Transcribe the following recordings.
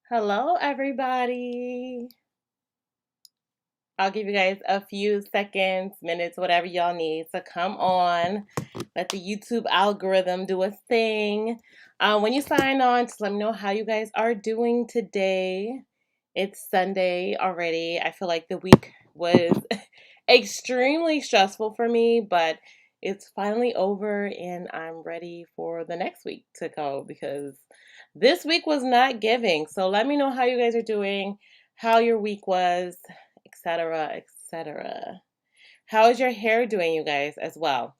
Hello, everybody. I'll give you guys a few seconds, minutes, whatever y'all need to come on. Let the YouTube algorithm do its thing. When you sign on, just let me know how you guys are doing today. It's Sunday already. I feel like the week was extremely stressful for me, but it's finally over and I'm ready for the next week to go because this week was not giving. So let me know how you guys are doing, how your week was, etc., etc. How is your hair doing, you guys, as well?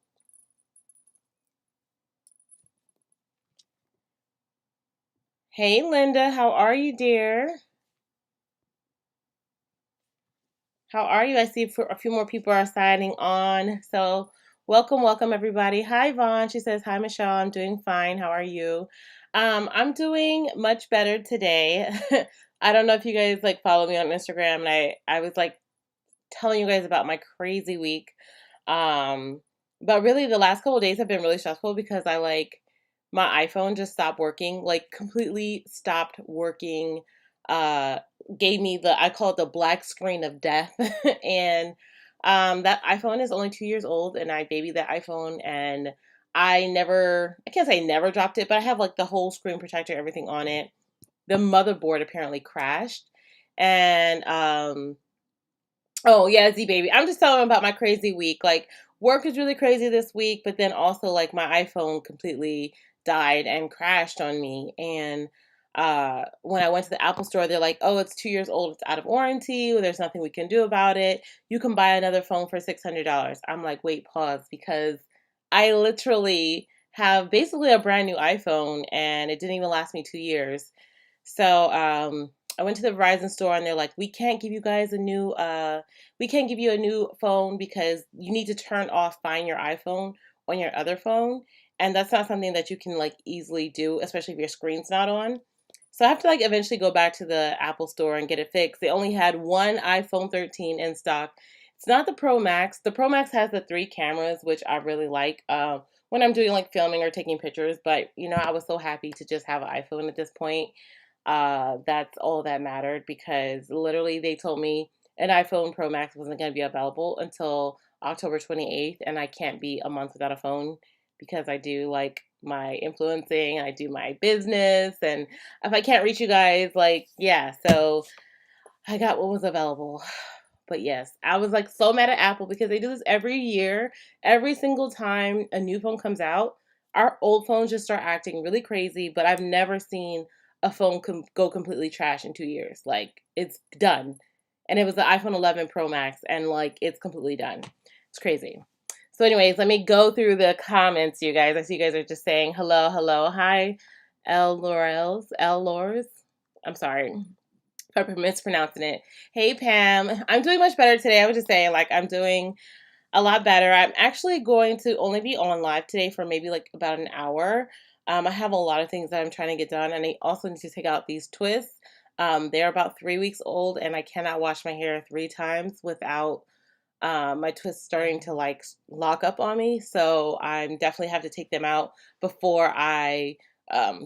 Hey, Linda, how are you, dear? How are you? I see a few more people are signing on. So, welcome, everybody. Hi, Vaughn. She says, "Hi, Michelle. I'm doing fine. How are you?" I'm doing much better today. I don't know if you guys like follow me on Instagram, and I was like telling you guys about my crazy week. Um, but really, the last couple of days have been really stressful because my iPhone just stopped working, like completely stopped working. Uh, Gave me I call it the black screen of death, and that iPhone is only 2 years old, and I babied that iPhone, and I can't say never dropped it, but I have like the whole screen protector, everything on it. The motherboard apparently crashed, and oh yeah, Z baby. I'm just telling them about my crazy week. Like work is really crazy this week, but then also like my iPhone completely died and crashed on me. And when I went to the Apple store, they're like, "Oh, it's 2 years old. It's out of warranty. There's nothing we can do about it. You can buy another phone for $600." I'm like, "Wait, pause," because I literally have basically a brand new iPhone, and it didn't even last me 2 years. So I went to the Verizon store and they're like, we can't give you a new phone because you need to turn off Find Your iPhone on your other phone. And that's not something that you can like easily do, especially if your screen's not on. So I have to like eventually go back to the Apple store and get it fixed. They only had one iPhone 13 in stock. It's not the Pro Max. The Pro Max has the three cameras, which I really like when I'm doing like filming or taking pictures. But I was so happy to just have an iPhone at this point. That's all that mattered because literally they told me an iPhone Pro Max wasn't going to be available until October 28th, and I can't be a month without a phone because I do like my influencing, I do my business, and if I can't reach you guys, like, yeah, so I got what was available. But yes, I was like so mad at Apple because they do this every year. Every single time a new phone comes out, our old phones just start acting really crazy. But I've never seen a phone go completely trash in 2 years. Like it's done. And it was the iPhone 11 Pro Max, and like it's completely done. It's crazy. So, anyways, let me go through the comments, you guys. I see you guys are just saying hello, hello, hi, L Laurels, L Lors. I'm sorry if I'm mispronouncing it. Hey Pam, I'm doing much better today. I was just saying, like, I'm doing a lot better. I'm actually going to only be on live today for maybe like about an hour. I have a lot of things that I'm trying to get done, and I also need to take out these twists. They're about 3 weeks old, and I cannot wash my hair 3 times without my twists starting to like lock up on me. So I'm definitely have to take them out before I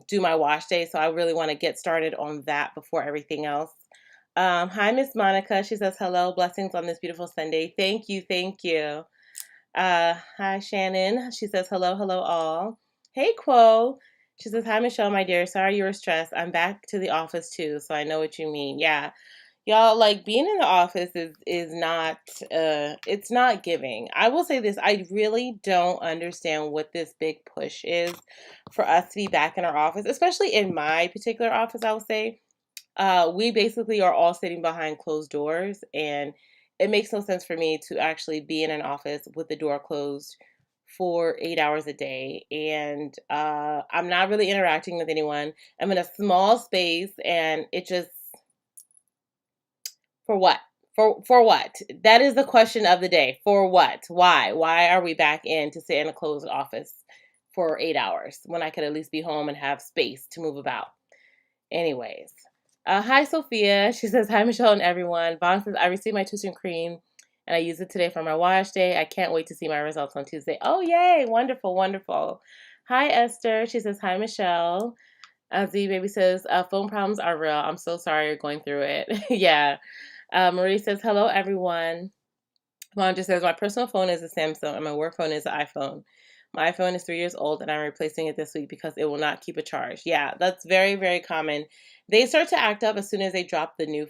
do my wash day. So I really want to get started on that before everything else. Hi, Miss Monica. She says, hello, blessings on this beautiful Sunday. Thank you, thank you. Hi, Shannon. She says, hello, hello, all. Hey, Quo. She says, hi, Michelle, my dear. Sorry you were stressed. I'm back to the office too, so I know what you mean. Yeah, y'all, like being in the office is not it's not giving. I will say this, I really don't understand what this big push is for us to be back in our office, especially in my particular office. I will say we basically are all sitting behind closed doors, and it makes no sense for me to actually be in an office with the door closed for 8 hours a day. And I'm not really interacting with anyone. I'm in a small space, and it just, for what? For what? That is the question of the day. For what? Why? Why are we back in to sit in a closed office for 8 hours when I could at least be home and have space to move about? Anyways, hi Sophia. She says hi Michelle and everyone. Vaughn says I received my twisting cream and I use it today for my wash day. I can't wait to see my results on Tuesday. Oh yay! Wonderful, wonderful. Hi Esther. She says hi Michelle. Z Baby says, phone problems are real. I'm so sorry you're going through it. Yeah. Marie says, hello, everyone. Mom just says, my personal phone is a Samsung and my work phone is an iPhone. My iPhone is 3 years old and I'm replacing it this week because it will not keep a charge. Yeah, that's very, very common. They start to act up as soon as they drop the new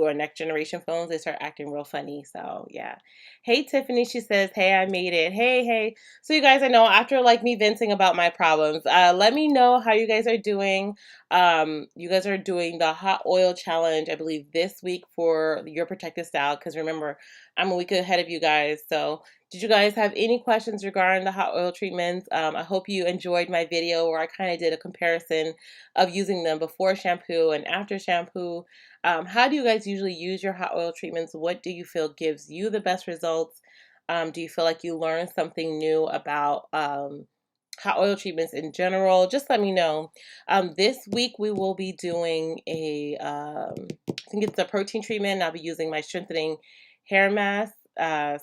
or next generation phones. They start acting real funny. So yeah. Hey Tiffany, she says, hey, I made it. Hey, hey. So you guys, I know after like me venting about my problems, let me know how you guys are doing. You guys are doing the hot oil challenge, I believe, this week for your protective style. Because remember, I'm a week ahead of you guys. So did you guys have any questions regarding the hot oil treatments? I hope you enjoyed my video where I kind of did a comparison of using them before shampoo and after shampoo. How do you guys usually use your hot oil treatments? What do you feel gives you the best results? Do you feel like you learned something new about hot oil treatments in general? Just let me know. This week we will be doing I think it's a protein treatment. I'll be using my strengthening hair mask.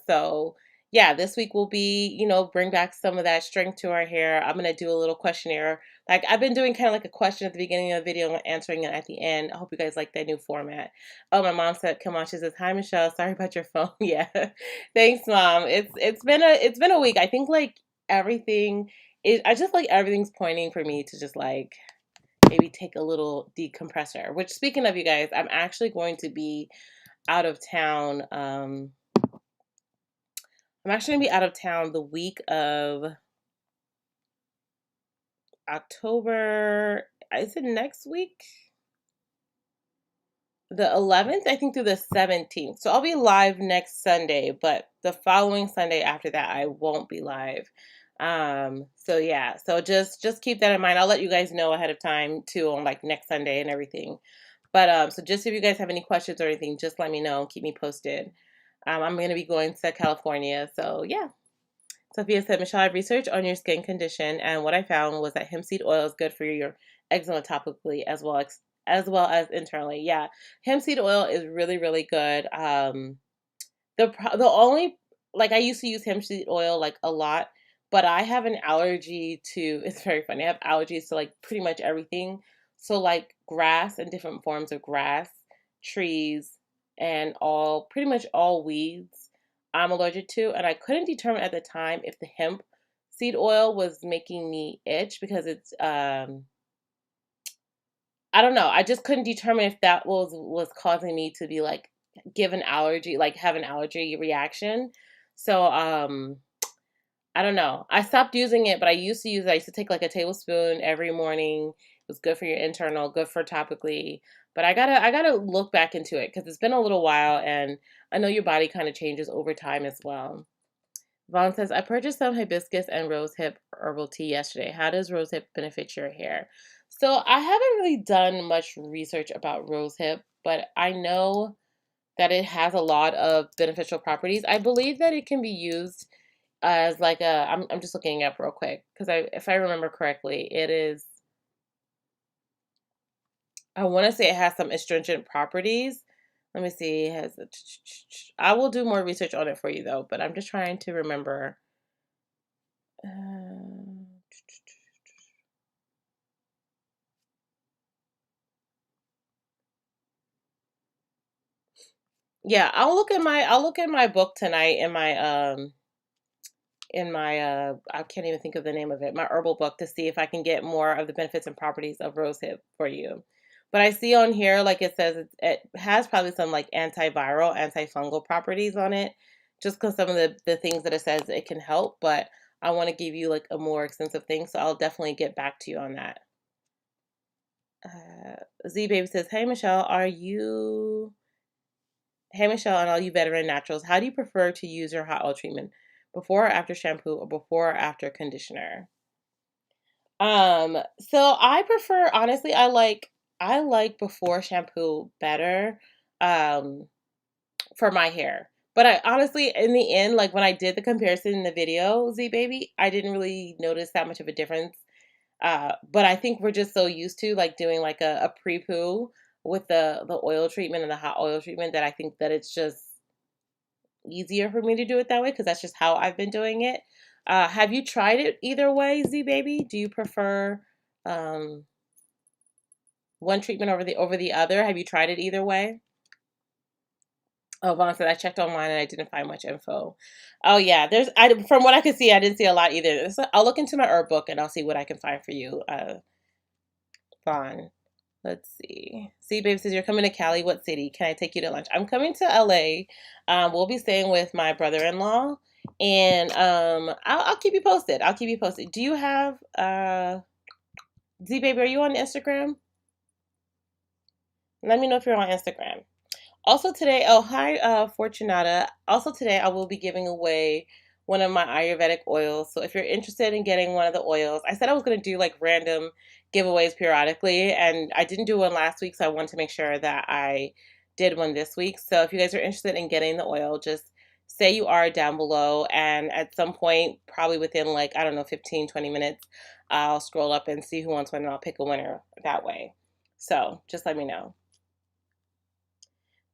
So yeah, this week will be, bring back some of that strength to our hair. I'm gonna do a little questionnaire. Like I've been doing kind of like a question at the beginning of the video and answering it at the end. I hope you guys like that new format. Oh, my mom said, "Come on." She says, "Hi, Michelle. Sorry about your phone." Yeah, thanks, mom. It's been a week. I think like everything is. I just like everything's pointing for me to just like maybe take a little decompressor. Which, speaking of you guys, I'm actually going to be out of town. I'm actually gonna be out of town the week of October. Is it next week? The 11th, I think, through the 17th. So I'll be live next Sunday, but the following Sunday after that, I won't be live. So yeah, so just keep that in mind. I'll let you guys know ahead of time too on like next Sunday and everything. But so just if you guys have any questions or anything, just let me know. Keep me posted. I'm gonna be going to California, so yeah. Sophia said, Michelle, I've researched on your skin condition, and what I found was that hemp seed oil is good for your eczema topically as well as internally. Yeah, hemp seed oil is really really good. The only like I used to use hemp seed oil like a lot, but I have an allergy to. It's very funny. I have allergies to like pretty much everything. So like grass and different forms of grass, trees, and all pretty much all weeds I'm allergic to, and I couldn't determine at the time if the hemp seed oil was making me itch because it's I don't know. I just couldn't determine if that was causing me to be like give an allergy, like have an allergy reaction. So I don't know. I stopped using it, but I used to use it. I used to take like a tablespoon every morning. It was good for your internal, good for topically. But I gotta look back into it because it's been a little while, and I know your body kind of changes over time as well. Vaughn says, I purchased some hibiscus and rosehip herbal tea yesterday. How does rosehip benefit your hair? So I haven't really done much research about rosehip, but I know that it has a lot of beneficial properties. I believe that it can be used as like I'm just looking it up real quick because if I remember correctly, it is I want to say it has some astringent properties. Let me see. It has I will do more research on it for you though, but I'm just trying to remember. Uh, yeah, I'll look at my book tonight in my I can't even think of the name of it, my herbal book to see if I can get more of the benefits and properties of rosehip for you. But I see on here like it says it has probably some like antiviral, antifungal properties on it, just because some of the things that it says it can help. But I want to give you like a more extensive thing, so I'll definitely get back to you on that. Z Baby says, "Hey Michelle, Hey Michelle, and all you veteran naturals, how do you prefer to use your hot oil treatment? Before or after shampoo or before or after conditioner?" So I prefer honestly, I like before shampoo better um for my hair. But I honestly in the end, like when I did the comparison in the video, Z baby, I didn't really notice that much of a difference. But I think we're just so used to like doing like a pre-poo with the oil treatment and the hot oil treatment that I think that it's just easier for me to do it that way because that's just how I've been doing it. Have you tried it either way, Z baby? Do you prefer um one treatment over the other? Have you tried it either way? Oh, Vaughn said I checked online and I didn't find much info. Oh yeah, from what I could see, I didn't see a lot either. So I'll look into my herb book and I'll see what I can find for you, Vaughn. Let's see. See, babe says you're coming to Cali. What city? Can I take you to lunch? I'm coming to LA. We'll be staying with my brother-in-law, and I'll keep you posted. I'll keep you posted. Do you have Z baby? Are you on Instagram? Let me know if you're on Instagram. Also today, oh hi, Fortunata. Also today, I will be giving away one of my Ayurvedic oils. So if you're interested in getting one of the oils, I said I was going to do like random giveaways periodically, and I didn't do one last week, so I wanted to make sure that I did one this week. So if you guys are interested in getting the oil, just say you are down below, and at some point, probably within like, I don't know, 15, 20 minutes, I'll scroll up and see who wants one, and I'll pick a winner that way. So just let me know.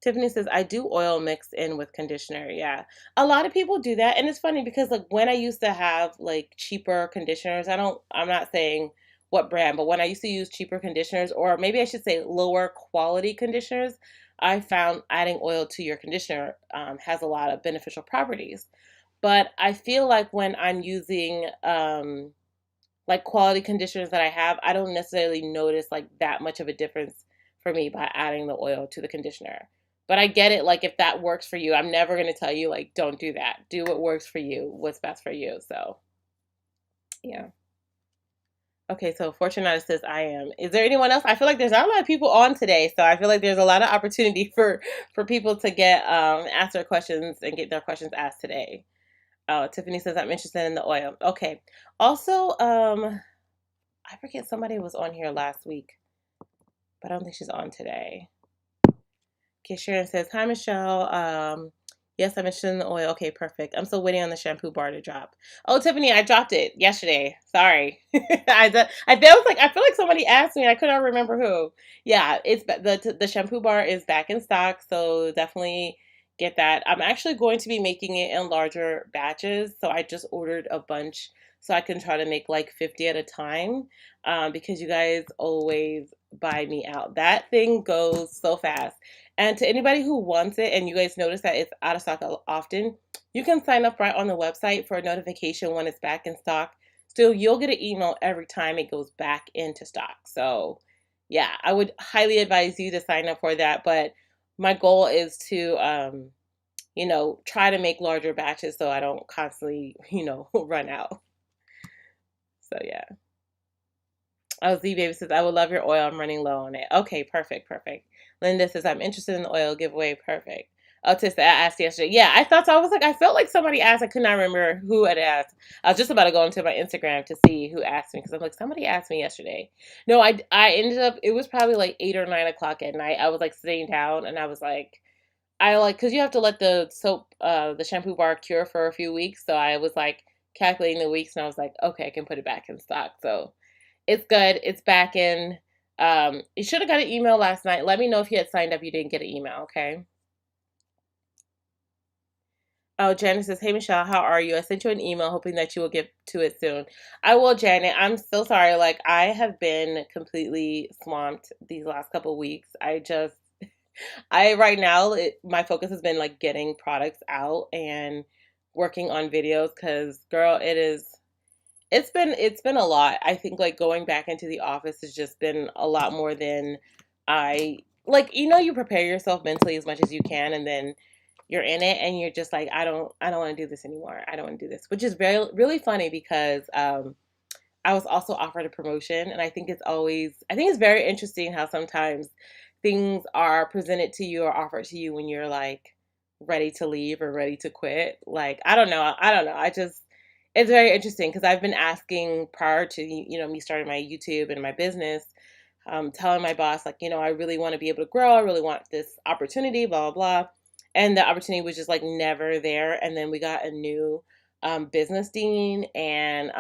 Tiffany says, I do oil mixed in with conditioner. Yeah. A lot of people do that. And it's funny because like when I used to have like cheaper conditioners, I'm not saying what brand, but when I used to use cheaper conditioners, or maybe I should say lower quality conditioners, I found adding oil to your conditioner has a lot of beneficial properties. But I feel like when I'm using like quality conditioners that I have, I don't necessarily notice like that much of a difference for me by adding the oil to the conditioner. But I get it, like if that works for you, I'm never going to tell you like don't do that. Do what works for you, what's best for you. So, yeah. Okay, so Fortunata says I am. Is there anyone else? I feel like there's not a lot of people on today, so I feel like there's a lot of opportunity for people to get ask their questions and get their questions asked today. Oh, Tiffany says I'm interested in the oil. Okay. Also, I forget somebody was on here last week, but I don't think she's on today. Okay, Sharon says, hi, Michelle. Yes, I'm interested in the oil. Okay, perfect. I'm still waiting on the shampoo bar to drop. Oh, Tiffany, I dropped it yesterday. Sorry. I was like, I feel like somebody asked me. I couldn't remember who. Yeah, the shampoo bar is back in stock, so definitely get that. I'm actually going to be making it in larger batches, so I just ordered a bunch so I can try to make like 50 at a time, because you guys always buy me out. That thing goes so fast. And to anybody who wants it and you guys notice that it's out of stock often, you can sign up right on the website for a notification when it's back in stock. So you'll get an email every time it goes back into stock. So yeah, I would highly advise you to sign up for that. But my goal is to, try to make larger batches so I don't constantly, run out. So yeah. Oh, Z Baby says, I would love your oil. I'm running low on it. Okay, perfect, perfect. Linda says, I'm interested in the oil giveaway. Perfect. Oh, Tissa, I asked yesterday. Yeah, I thought so. I was like, I felt like somebody asked. I could not remember who had asked. I was just about to go into my Instagram to see who asked me because I'm like, somebody asked me yesterday. No, I ended up, it was probably like 8 or 9 o'clock at night. I was like sitting down and I was like, because you have to let the soap, the shampoo bar cure for a few weeks. So I was like calculating the weeks and I was like, okay, I can put it back in stock. So it's good. It's back in. You should have got an email last night. Let me know if you had signed up. You didn't get an email, okay? Oh, Janet says, hey, Michelle, how are you? I sent you an email hoping that you will get to it soon. I will, Janet. I'm so sorry. Like, I have been completely swamped these last couple of weeks. Right now, my focus has been like getting products out and working on videos because, girl, it's been a lot. I think like going back into the office has just been a lot more than I like. You prepare yourself mentally as much as you can, and then you're in it, and you're just like, I don't want to do this anymore. I don't want to do this, which is very really funny because I was also offered a promotion, and I think it's very interesting how sometimes things are presented to you or offered to you when you're like ready to leave or ready to quit. Like, I don't know. It's very interesting because I've been asking prior to, me starting my YouTube and my business, telling my boss, like, I really want to be able to grow. I really want this opportunity, blah, blah, blah. And the opportunity was just like never there. And then we got a new business dean, and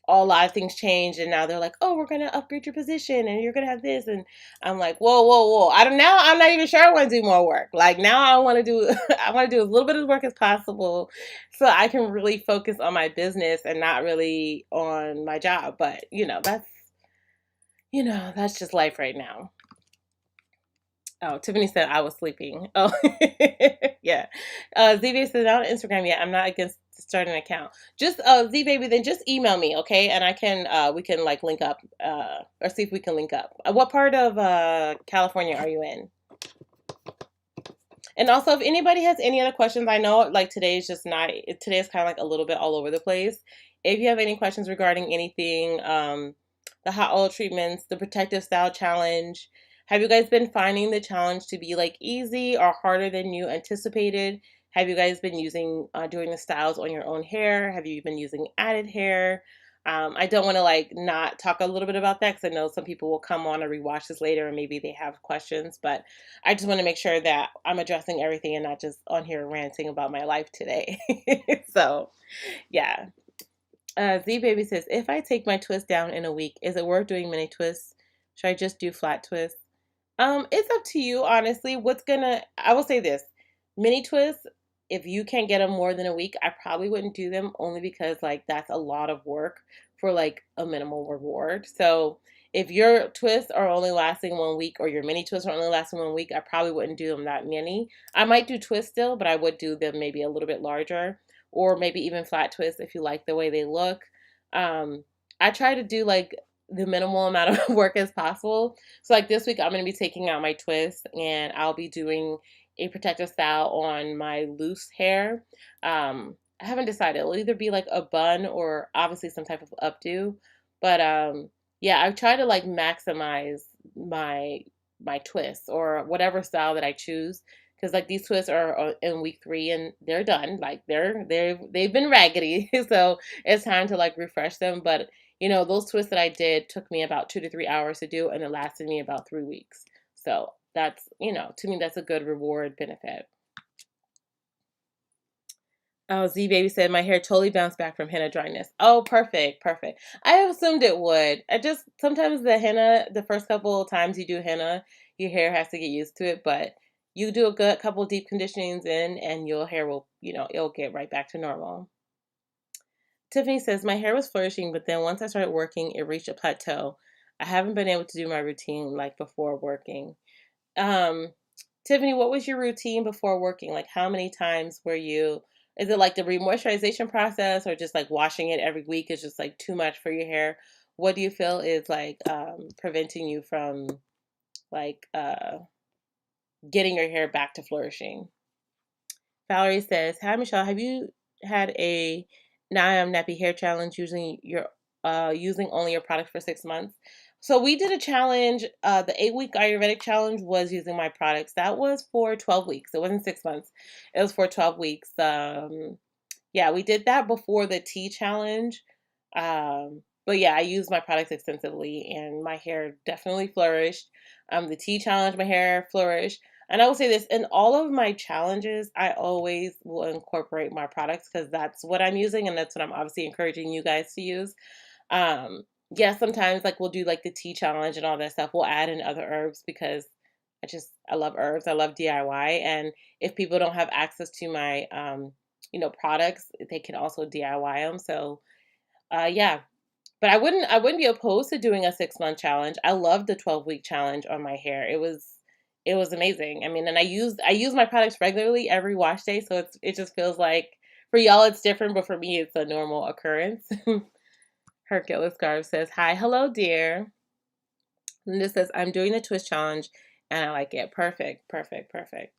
a lot of things changed, and now they're like, oh, we're going to upgrade your position and you're going to have this. And I'm like, whoa, whoa, whoa. I'm not even sure I want to do more work. Like, now I want to do, I want to do as little bit of work as possible so I can really focus on my business and not really on my job. But, That's just life right now. Oh, Tiffany said I was sleeping. Oh, yeah. Z-Baby said, not on Instagram yet. I'm not against starting an account. Just Z-Baby, then just email me, okay? And we can like link up, or see if we can link up. What part of California are you in? And also, if anybody has any other questions, I know like today is today is kind of like a little bit all over the place. If you have any questions regarding anything, the hot oil treatments, the protective style challenge, have you guys been finding the challenge to be like easy or harder than you anticipated? Have you guys been doing the styles on your own hair? Have you been using added hair? I don't want to like not talk a little bit about that because I know some people will come on and rewatch this later and maybe they have questions, but I just want to make sure that I'm addressing everything and not just on here ranting about my life today. So, yeah. Z Baby says, if I take my twist down in a week, is it worth doing mini twists? Should I just do flat twists? It's up to you, honestly. I will say this, mini twists, if you can't get them more than a week, I probably wouldn't do them only because like that's a lot of work for like a minimal reward. So if your twists are only lasting 1 week or your mini twists are only lasting 1 week, I probably wouldn't do them that many. I might do twists still, but I would do them maybe a little bit larger or maybe even flat twists if you like the way they look. I try to do like the minimal amount of work as possible. So like this week I'm going to be taking out my twist and I'll be doing a protective style on my loose hair. I haven't decided. It'll either be like a bun or obviously some type of updo. But yeah, I try to like maximize my twists or whatever style that I choose because like these twists are in week 3 and they're done. Like they've been raggedy, so it's time to like refresh them. But those twists that I did took me about 2 to 3 hours to do, and it lasted me about 3 weeks. So that's, to me, that's a good reward benefit. Oh, Z Baby said my hair totally bounced back from henna dryness. Oh, perfect, perfect. I assumed it would. I just sometimes the henna, the first couple of times you do henna, your hair has to get used to it, but you do a good couple deep conditionings in, and your hair will, it'll get right back to normal. Tiffany says, my hair was flourishing, but then once I started working, it reached a plateau. I haven't been able to do my routine like before working. Um, Tiffany, what was your routine before working? Like, how many times is it like the remoisturization process or just like washing it every week is just like too much for your hair? What do you feel is like preventing you from like getting your hair back to flourishing? Valerie says, hi, Michelle. Have you had a NowIamNappy hair challenge using only your product for 6 months? So we did a challenge. The 8-week Ayurvedic challenge was using my products. That was for 12 weeks. It wasn't 6 months. It was for 12 weeks. Yeah, we did that before the tea challenge. But yeah, I used my products extensively and my hair definitely flourished. The tea challenge, my hair flourished. And I will say this, in all of my challenges, I always will incorporate my products because that's what I'm using and that's what I'm obviously encouraging you guys to use. Um, yeah, sometimes like we'll do like the tea challenge and all that stuff. We'll add in other herbs because I love herbs. I love DIY. And if people don't have access to my products, they can also DIY them. So yeah. But I wouldn't be opposed to doing a 6-month challenge. I love the 12-week challenge on my hair. It was amazing. I mean, and I use my products regularly every wash day, so it just feels like for y'all it's different, but for me it's a normal occurrence. Hercules Scarf says, hi, hello, dear. Linda says, I'm doing the twist challenge and I like it. Perfect, perfect, perfect.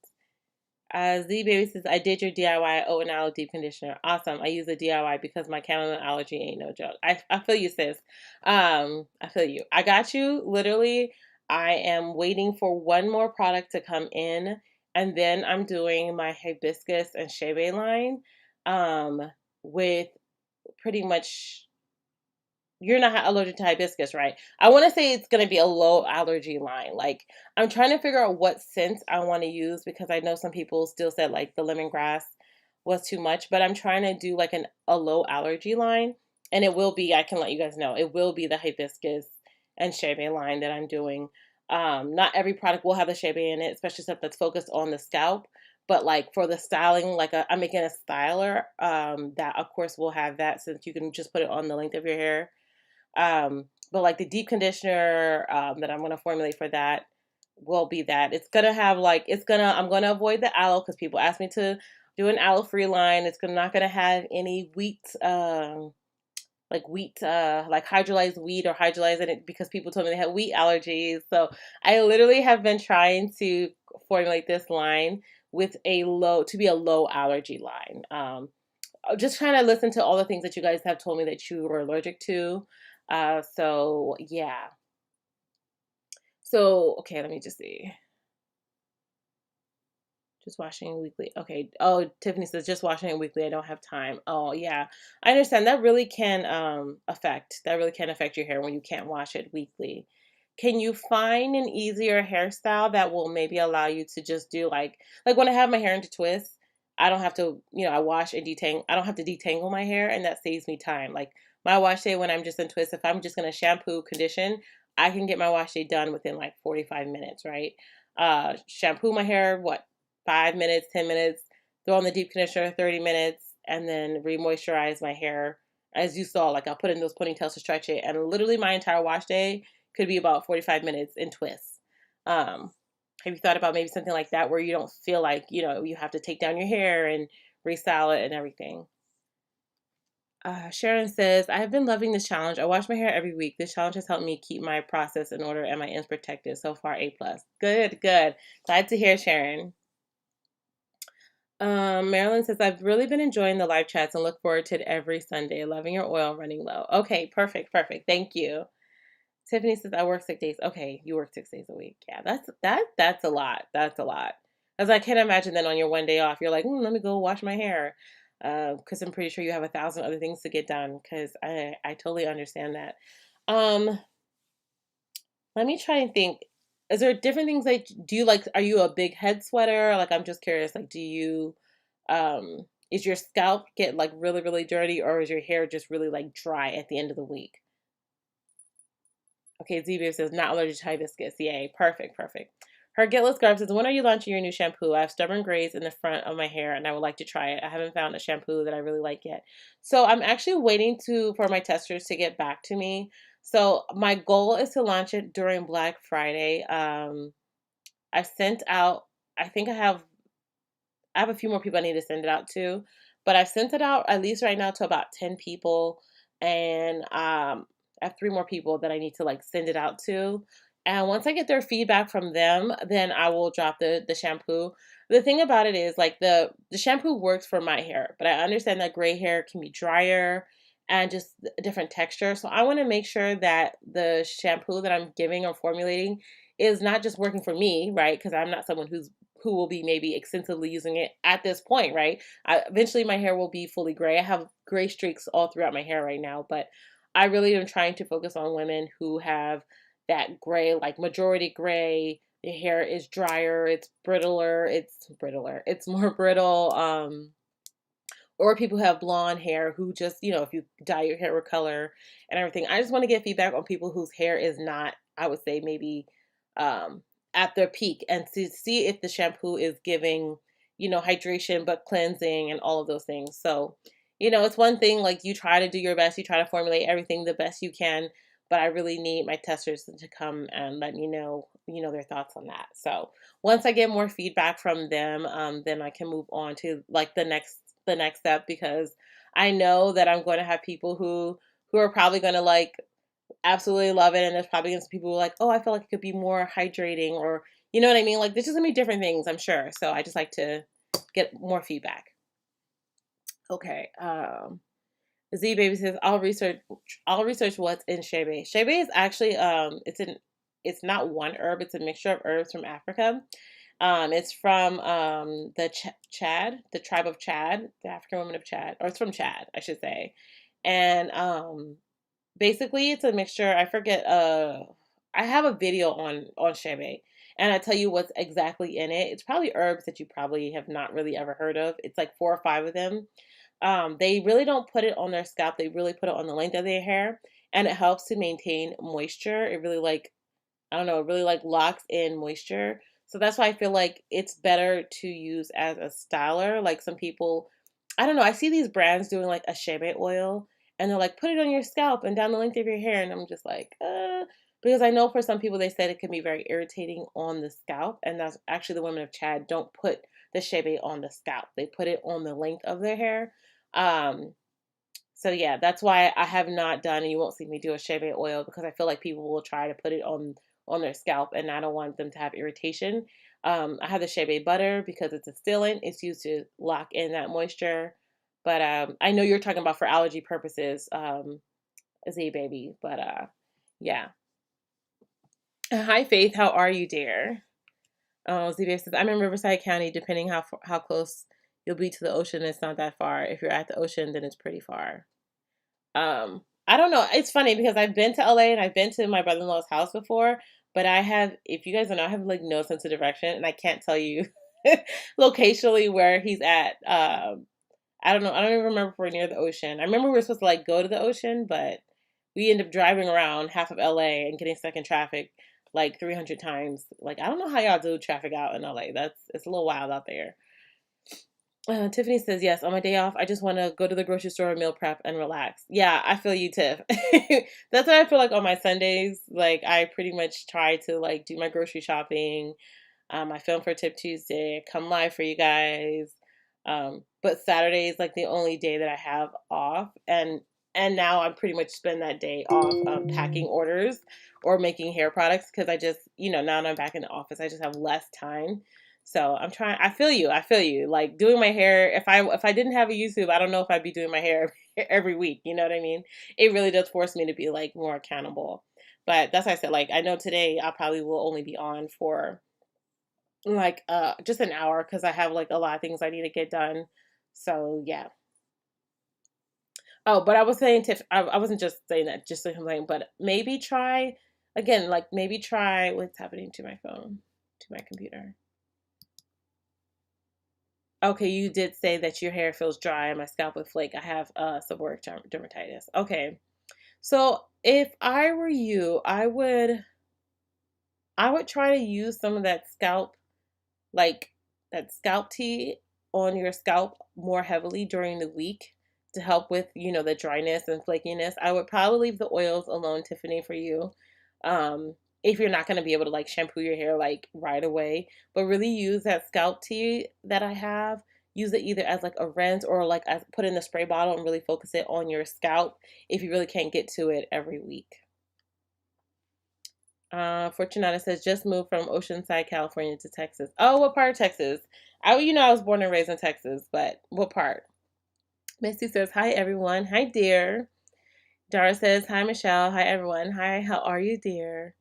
Z Baby says, I did your DIY oat and aloe deep conditioner. Awesome. I use a DIY because my chamomile allergy ain't no joke. I feel you, sis. I feel you. I got you. Literally, I am waiting for one more product to come in, and then I'm doing my hibiscus and shebe line with pretty much you're not allergic to hibiscus, right? I want to say it's going to be a low allergy line. Like, I'm trying to figure out what scent I want to use because I know some people still said like the lemongrass was too much, but I'm trying to do like a low allergy line. And it will be, I can let you guys know, it will be the hibiscus and shebe line that I'm doing. Not every product will have the shebe in it, especially stuff that's focused on the scalp. But like for the styling, like I'm making a styler that of course will have that since you can just put it on the length of your hair. but like the deep conditioner that I'm going to formulate for that will be that. It's going to have like, I'm going to avoid the aloe because people ask me to do an aloe free line. Not going to have any wheat, like hydrolyzed wheat or hydrolyzed in it because people told me they had wheat allergies. So I literally have been trying to formulate this line with to be a low allergy line. Just trying to listen to all the things that you guys have told me that you were allergic to. So yeah. So okay, let me just see. Just washing it weekly. Okay. Oh, Tiffany says just washing it weekly. I don't have time. Oh yeah, I understand. That really can affect your hair when you can't wash it weekly. Can you find an easier hairstyle that will maybe allow you to just do like when I have my hair into twists, I don't have to, I wash and detangle. I don't have to detangle my hair, and that saves me time. Like my wash day when I'm just in twists, if I'm just gonna shampoo, condition, I can get my wash day done within like 45 minutes, right? Shampoo my hair, what, 5 minutes, 10 minutes, throw on the deep conditioner 30 minutes, and then re-moisturize my hair. As you saw, like I'll put in those ponytails to stretch it, and literally my entire wash day could be about 45 minutes in twists. Have you thought about maybe something like that where you don't feel like, you have to take down your hair and restyle it and everything? Sharon says, I have been loving this challenge. I wash my hair every week. This challenge has helped me keep my process in order and my ends protected. So far, A plus. Good, good. Glad to hear, Sharon. Marilyn says, I've really been enjoying the live chats and look forward to it every Sunday. Loving your oil running low. Okay, perfect, perfect. Thank you. Tiffany says, I work 6 days. Okay, you work 6 days a week. Yeah, that's a lot. That's a lot. As I can't imagine that on your one day off, you're like, let me go wash my hair. Because I'm pretty sure you have 1,000 other things to get done. Because I totally understand that. Um, Let me try and think. Is there different things like do you like are you a big head sweater? Like I'm just curious, like do you is your scalp get like really, really dirty or is your hair just really like dry at the end of the week? Okay, Z says not allergic to hibiscus. Yay, perfect, perfect. Her Getless Garb says, when are you launching your new shampoo? I have stubborn grays in the front of my hair and I would like to try it. I haven't found a shampoo that I really like yet. So I'm actually waiting for my testers to get back to me. So my goal is to launch it during Black Friday. I've sent out, I think I have a few more people I need to send it out to, but I've sent it out at least right now to about 10 people, and I have 3 more people that I need to like send it out to. And once I get their feedback from them, then I will drop the shampoo. The thing about it is like the shampoo works for my hair, but I understand that gray hair can be drier and just a different texture. So I want to make sure that the shampoo that I'm giving or formulating is not just working for me, right? Because I'm not someone who will be maybe extensively using it at this point, right? Eventually, my hair will be fully gray. I have gray streaks all throughout my hair right now, but I really am trying to focus on women who have that gray, like majority gray. The hair is drier, it's more brittle. Or people who have blonde hair who just, if you dye your hair with color and everything. I just want to get feedback on people whose hair is not, I would say, maybe um, at their peak and to see if the shampoo is giving, hydration but cleansing and all of those things. So, it's one thing like you try to do your best, you try to formulate everything the best you can, but I really need my testers to come and let me know, their thoughts on that. So once I get more feedback from them, then I can move on to like the next step because I know that I'm going to have people who are probably going to like absolutely love it, and there's probably going to be people who are like, oh, I feel like it could be more hydrating, or you know what I mean? Like there's just gonna be different things, I'm sure. So I just like to get more feedback. Okay. Z Baby says I'll research what's in shebe. Shebe is actually it's not one herb, it's a mixture of herbs from Africa. It's from the Chad, the tribe of Chad, the African woman of Chad, or it's from Chad, I should say. And basically it's a mixture. I forget. I have a video on shebe, and I tell you what's exactly in it. It's probably herbs that you probably have not really ever heard of. It's like 4 or 5 of them. They really don't put it on their scalp. They really put it on the length of their hair, and it helps to maintain moisture. It really like I don't know, it really like locks in moisture. So that's why I feel like it's better to use as a styler. Like some people, I don't know, I see these brands doing like a shebe oil, And they're like, put it on your scalp and down the length of your hair. And I'm just like, because I know for some people, they said it can be very irritating on the scalp. And that's actually the women of Chad don't put the shebe on the scalp. They put it on the length of their hair. So yeah, that's why I have not done, and you won't see me do a shebe oil, because I feel like people will try to put it on their scalp, and I don't want them to have irritation. I have the shebe butter because it's a sealant. It's used to lock in that moisture. But I know you're talking about for allergy purposes, Z baby. But yeah. Hi Faith, how are you, dear? Oh, Z baby says I'm in Riverside County. Depending how close you'll be to the ocean, it's not that far. If you're at the ocean, then it's pretty far. I don't know. It's funny because I've been to LA and I've been to my brother-in-law's house before, but I have, if you guys don't know, I have like no sense of direction, and I can't tell you locationally where he's at. I don't know. I don't even remember if we're near the ocean. I remember we were supposed to like go to the ocean, but we ended up driving around half of LA and getting stuck in traffic like 300 times. Like, I don't know how y'all do traffic out in LA. It's a little wild out there. Tiffany says, yes, on my day off, I just want to go to the grocery store, meal prep, and relax. Yeah, I feel you, Tiff. That's what I feel like on my Sundays. Like, I pretty much try to, like, do my grocery shopping. I film for Tip Tuesday, come live for you guys. But Saturday is, like, the only day that I have off. And now I pretty much spend that day off packing orders or making hair products, because I just, now that I'm back in the office, I just have less time. So I'm trying. I feel you. Like doing my hair. If I didn't have a YouTube, I don't know if I'd be doing my hair every week. You know what I mean? It really does force me to be like more accountable. But that's why I said, like, I know today I probably will only be on for like just an hour, because I have like a lot of things I need to get done. So yeah. Oh, but I was saying, Tiff, I wasn't just saying that just to complain, but maybe try again. Like maybe try what's happening to my phone, to my computer. Okay, you did say that your hair feels dry and my scalp would flake. I have seborrheic dermatitis. Okay. So if I were you, I would try to use some of that like that scalp tea on your scalp more heavily during the week to help with, the dryness and flakiness. I would probably leave the oils alone, Tiffany, for you. If you're not going to be able to like shampoo your hair like right away, but really use that scalp tea that I have. Use it either as like a rinse or like as put in the spray bottle and really focus it on your scalp if you really can't get to it every week. Fortunata says just moved from Oceanside, California to Texas. Oh, what part of Texas? I was born and raised in Texas, but what part? Misty says, hi everyone. Hi dear. Dara says, hi Michelle. Hi everyone. Hi, how are you, dear?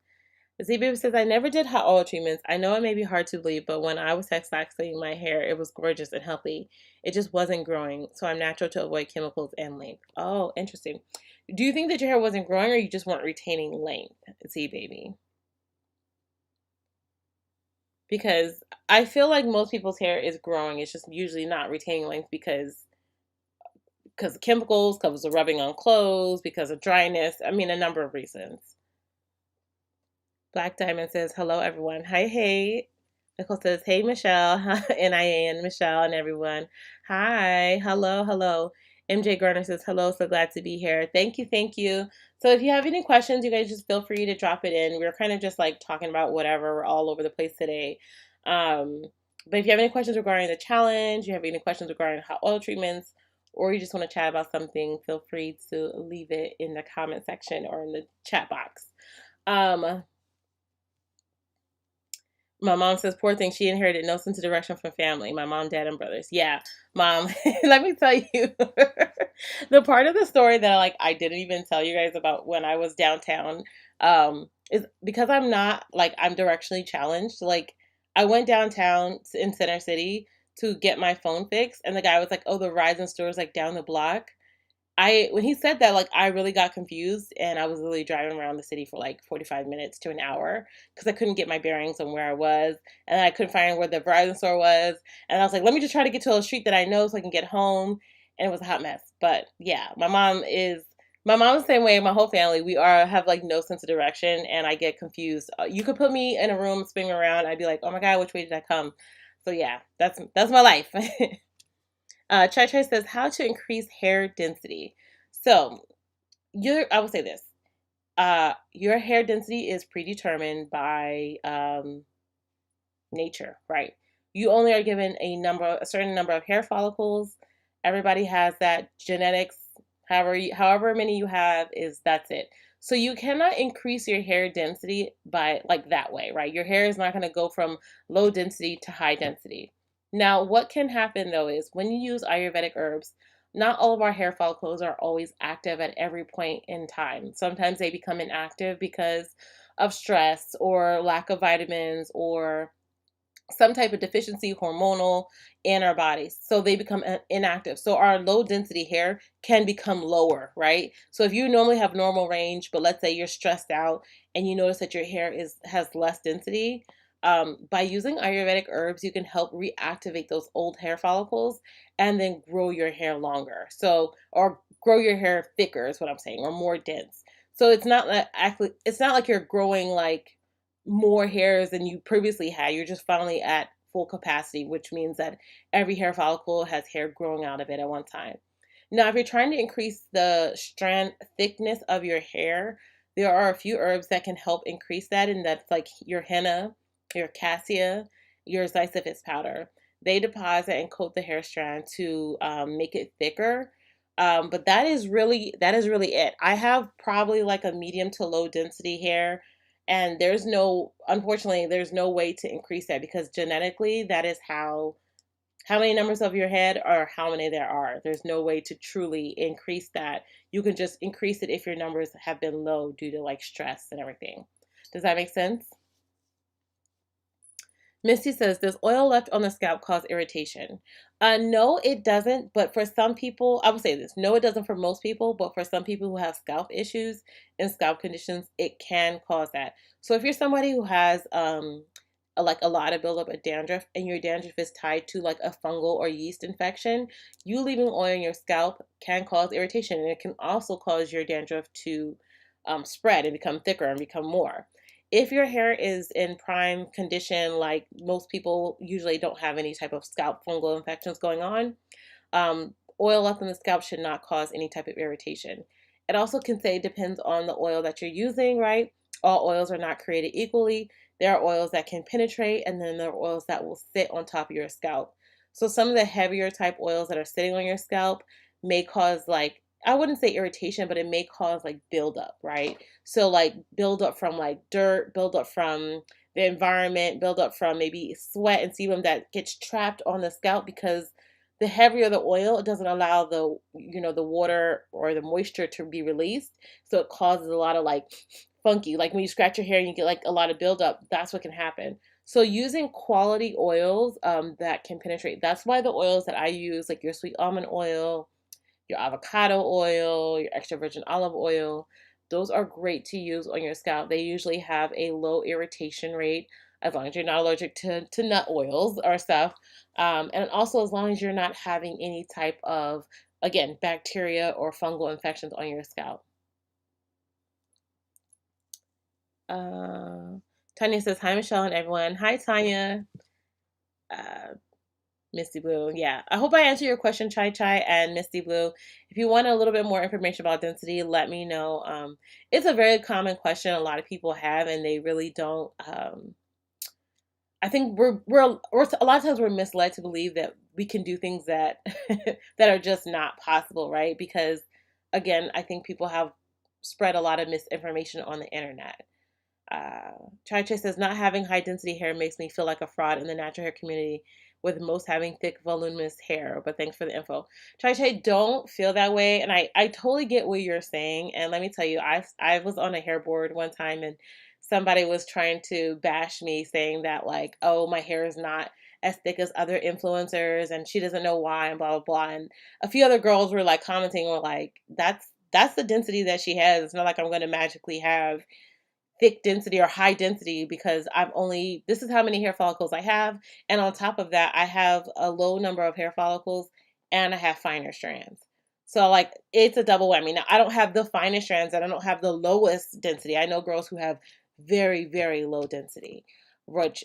Z-Baby says, I never did hot oil treatments. I know it may be hard to believe, but when I was textiling my hair, it was gorgeous and healthy. It just wasn't growing, so I'm natural to avoid chemicals and length. Oh, interesting. Do you think that your hair wasn't growing, or you just weren't retaining length, Z-Baby? Because I feel like most people's hair is growing. It's just usually not retaining length because of chemicals, because of rubbing on clothes, because of dryness. I mean, a number of reasons. Black Diamond says, hello, everyone. Hi, hey. Nicole says, hey, Michelle. NIAN, Michelle, and everyone. Hi. Hello, hello. MJ Garner says, hello. So glad to be here. Thank you. Thank you. So if you have any questions, you guys just feel free to drop it in. We're kind of just like talking about whatever. We're all over the place today. But if you have any questions regarding the challenge, you have any questions regarding hot oil treatments, or you just want to chat about something, feel free to leave it in the comment section or in the chat box. My mom says, poor thing, she inherited no sense of direction from family. My mom, dad, and brothers. Yeah, mom, let me tell you, the part of the story that I didn't even tell you guys about when I was downtown, is because I'm directionally challenged. Like, I went downtown in Center City to get my phone fixed, and the guy was like, oh, the Verizon store is like down the block. When he said that, like, I really got confused, and I was literally driving around the city for like 45 minutes to an hour because I couldn't get my bearings on where I was, and I couldn't find where the Verizon store was, and I was like, let me just try to get to a street that I know so I can get home, and it was a hot mess. But yeah, my mom's the same way. My whole family, we have like no sense of direction, and I get confused. You could put me in a room spinning around, I'd be like, oh my god, which way did I come? So yeah, that's my life. Chai Chai says, how to increase hair density. So I will say this. Your hair density is predetermined by nature, right? You only are given a certain number of hair follicles. Everybody has that genetics. However many you have is that's it. So you cannot increase your hair density by like that way, right? Your hair is not going to go from low density to high density. Now, what can happen though is when you use Ayurvedic herbs, not all of our hair follicles are always active at every point in time. Sometimes they become inactive because of stress or lack of vitamins or some type of deficiency hormonal in our bodies, so they become inactive. So our low density hair can become lower, right? So if you normally have normal range, but let's say you're stressed out and you notice that your hair is has less density, by using Ayurvedic herbs you can help reactivate those old hair follicles and then grow your hair longer, so or grow your hair thicker is what I'm saying, or more dense. So it's not like actually it's not like you're growing like more hairs than you previously had. You're just finally at full capacity, which means that every hair follicle has hair growing out of it at one time. Now, if you're trying to increase the strand thickness of your hair, there are a few herbs that can help increase that, and that's like your henna, your cassia, your ziziphus powder. They deposit and coat the hair strand to make it thicker. But that is really it. I have probably like a medium to low density hair, and unfortunately there's no way to increase that because genetically that is how many numbers of your head or how many there are. There's no way to truly increase that. You can just increase it if your numbers have been low due to like stress and everything. Does that make sense? Misty says, does oil left on the scalp cause irritation? No, it doesn't. But for some people, I would say this. No, it doesn't for most people. But for some people who have scalp issues and scalp conditions, it can cause that. So if you're somebody who has like a lot of buildup of dandruff and your dandruff is tied to like a fungal or yeast infection, you leaving oil in your scalp can cause irritation. And it can also cause your dandruff to spread and become thicker and become more. If your hair is in prime condition, like most people usually don't have any type of scalp fungal infections going on, oil left on the scalp should not cause any type of irritation. It also can say it depends on the oil that you're using, right? All oils are not created equally. There are oils that can penetrate, and then there are oils that will sit on top of your scalp. So some of the heavier type oils that are sitting on your scalp may cause like, I wouldn't say irritation, but it may cause like buildup, right? So like build up from like dirt, build up from the environment, build up from maybe sweat and sebum that gets trapped on the scalp because the heavier the oil, it doesn't allow the water or the moisture to be released. So it causes a lot of like funky, like when you scratch your hair and you get like a lot of buildup, that's what can happen. So using quality oils that can penetrate, that's why the oils that I use, like your sweet almond oil, your avocado oil, your extra virgin olive oil. Those are great to use on your scalp. They usually have a low irritation rate as long as you're not allergic to nut oils or stuff. And also as long as you're not having any type of, again, bacteria or fungal infections on your scalp. Uh, Tanya says, hi, Michelle and everyone. Hi, Tanya. Uh, Misty Blue. Yeah. I hope I answered your question, Chai Chai and Misty Blue. If you want a little bit more information about density, let me know. It's a very common question a lot of people have, and they really don't. I think we're a lot of times we're misled to believe that we can do things that that are just not possible, right? Because again, I think people have spread a lot of misinformation on the internet. Chai Chai says, not having high density hair makes me feel like a fraud in the natural hair community, with most having thick, voluminous hair. But thanks for the info. Chai Chai, don't feel that way. And I totally get what you're saying. And let me tell you, I was on a hair board one time and somebody was trying to bash me saying that, like, oh, my hair is not as thick as other influencers and she doesn't know why and blah, blah, blah. And a few other girls were like commenting, were like, that's the density that she has. It's not like I'm going to magically have thick density or high density because this is how many hair follicles I have. And on top of that, I have a low number of hair follicles and I have finer strands. So like it's a double whammy. Now I don't have the finest strands and I don't have the lowest density. I know girls who have very, very low density, which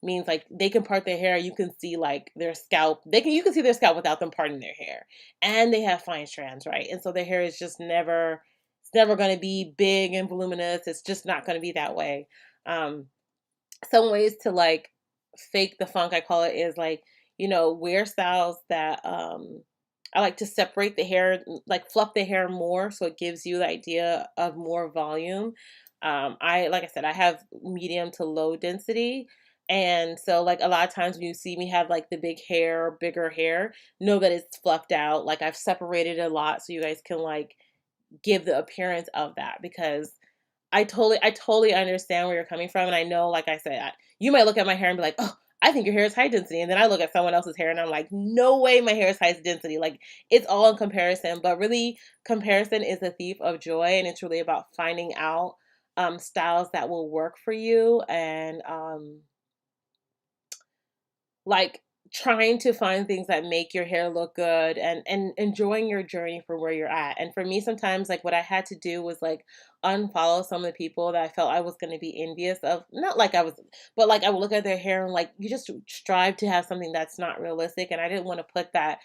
means like they can part their hair. You can see like their scalp. You can see their scalp without them parting their hair. And they have fine strands, right? And so their hair is just never It's never going to be big and voluminous. It's just not going to be that way. Um, some ways to like fake the funk, I call it, is like, wear styles that I like to separate the hair, like fluff the hair more so it gives you the idea of more volume. Like I said, I have medium to low density. And so like a lot of times when you see me have like the bigger hair, know that it's fluffed out. Like I've separated a lot so you guys can like give the appearance of that, because I totally understand where you're coming from. And I know, like I said, you might look at my hair and be like, oh, I think your hair is high density. And then I look at someone else's hair and I'm like, no way my hair is high density. Like it's all in comparison, but really comparison is a thief of joy. And it's really about finding out styles that will work for you, and like trying to find things that make your hair look good, and enjoying your journey for where you're at. And for me, sometimes like what I had to do was like unfollow some of the people that I felt I was going to be envious of. Not like I was, but like I would look at their hair and like, you just strive to have something that's not realistic, and I didn't want to put that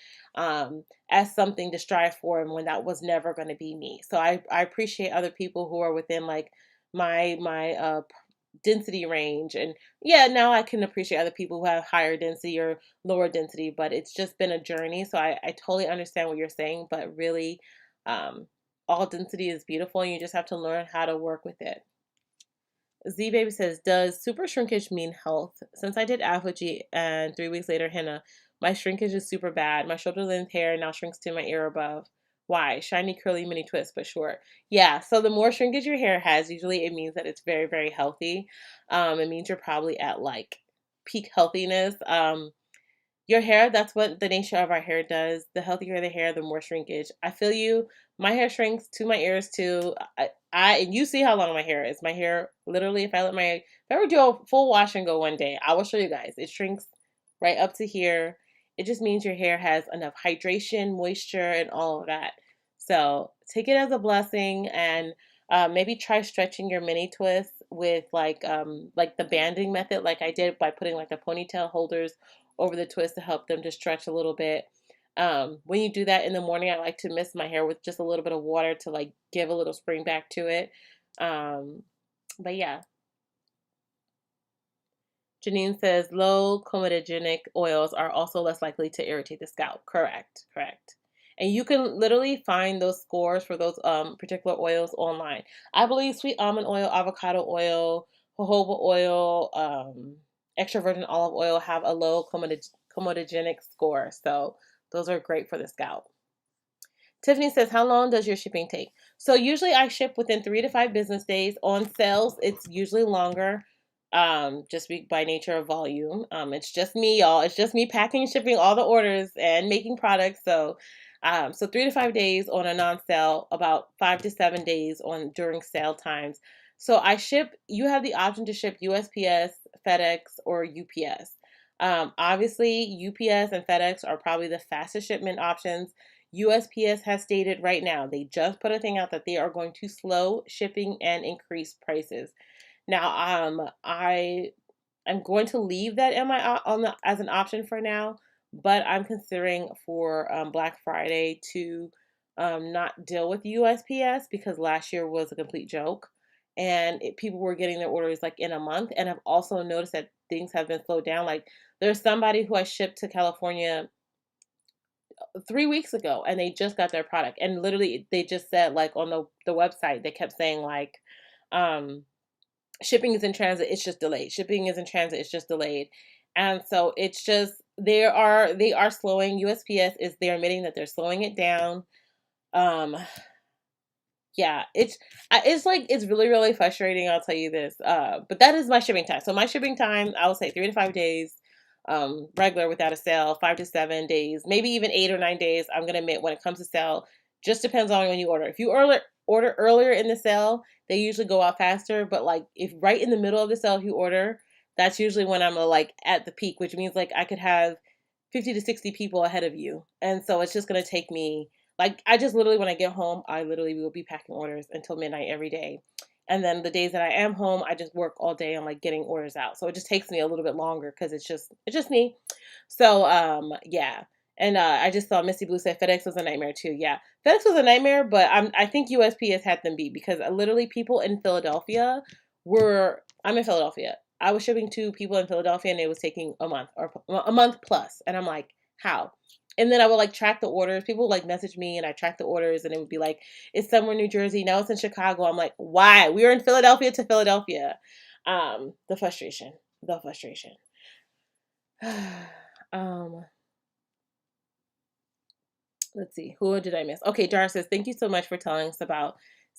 as something to strive for, and when that was never going to be me. So I appreciate other people who are within like my density range. And yeah, now I can appreciate other people who have higher density or lower density, but it's just been a journey. So I totally understand what you're saying, but really, all density is beautiful and you just have to learn how to work with it. Z Baby says, does super shrinkage mean health? Since I did apogee and 3 weeks later henna, my shrinkage is super bad. My shoulder length hair now shrinks to my ear above. Why? Shiny, curly, mini twist, but short. Yeah, so the more shrinkage your hair has, usually it means that it's very, very healthy. It means you're probably at like peak healthiness. Your hair, that's what the nature of our hair does. The healthier the hair, the more shrinkage. I feel you. My hair shrinks to my ears too. And you see how long my hair is. My hair, literally, if I ever do a full wash and go one day, I will show you guys. It shrinks right up to here. It just means your hair has enough hydration, moisture, and all of that. So take it as a blessing, and maybe try stretching your mini twists with like the banding method, like I did, by putting like the ponytail holders over the twist to help them to stretch a little bit. When you do that in the morning, I like to mist my hair with just a little bit of water to like give a little spring back to it. Um, but yeah. Janine says low comedogenic oils are also less likely to irritate the scalp. Correct, correct. And you can literally find those scores for those particular oils online. I believe sweet almond oil, avocado oil, jojoba oil, extra virgin olive oil have a low comedogenic score. So those are great for the scalp. Tiffany says, how long does your shipping take? So usually I ship within 3 to 5 business days. On sales, it's usually longer, just by nature of volume. It's just me, y'all. It's just me packing and shipping all the orders and making products. So 3 to 5 days on a non-sale, about 5 to 7 days on during sale times. So you have the option to ship USPS, FedEx, or UPS. Obviously, UPS and FedEx are probably the fastest shipment options. USPS has stated right now, they just put a thing out that they are going to slow shipping and increase prices. Now, I'm going to leave that in my as an option for now, but I'm considering for Black Friday to not deal with USPS, because last year was a complete joke, and people were getting their orders like in a month. And I've also noticed that things have been slowed down. Like there's somebody who I shipped to California 3 weeks ago, and they just got their product, and literally they just said like on the website, they kept saying like shipping is in transit, it's just delayed. Shipping is in transit, it's just delayed. And so it's just they are slowing. USPS is they're admitting that they're slowing it down. um yeah, it's really, really frustrating, I'll tell you this. But that is my shipping time. So my shipping time, I would say 3 to 5 days, regular without a sale, 5 to 7 days, maybe even 8 or 9 days. I'm gonna admit, when it comes to sale, just depends on when you order. If you order earlier in the sale, they usually go out faster. But like if right in the middle of the sale, if you order, that's usually when I'm like at the peak, which means like I could have 50 to 60 people ahead of you. And so it's just gonna take me, like, I just literally, when I get home, I literally will be packing orders until midnight every day. And then the days that I am home, I just work all day on like getting orders out. So it just takes me a little bit longer because it's just me. So yeah. And I just saw Misty Blue said FedEx was a nightmare too. Yeah, FedEx was a nightmare, but I think USPS had them beat because literally people in Philadelphia were. I'm in Philadelphia. I was shipping to people in Philadelphia, and it was taking a month or a month plus. And I'm like, how? And then I would like track the orders. People would like message me, and I track the orders, and it would be like, it's somewhere in New Jersey. Now it's in Chicago. I'm like, why? We were in Philadelphia to Philadelphia. The frustration. The frustration. um, let's see, who did I miss? Okay, Dara says, thank you so much for telling us about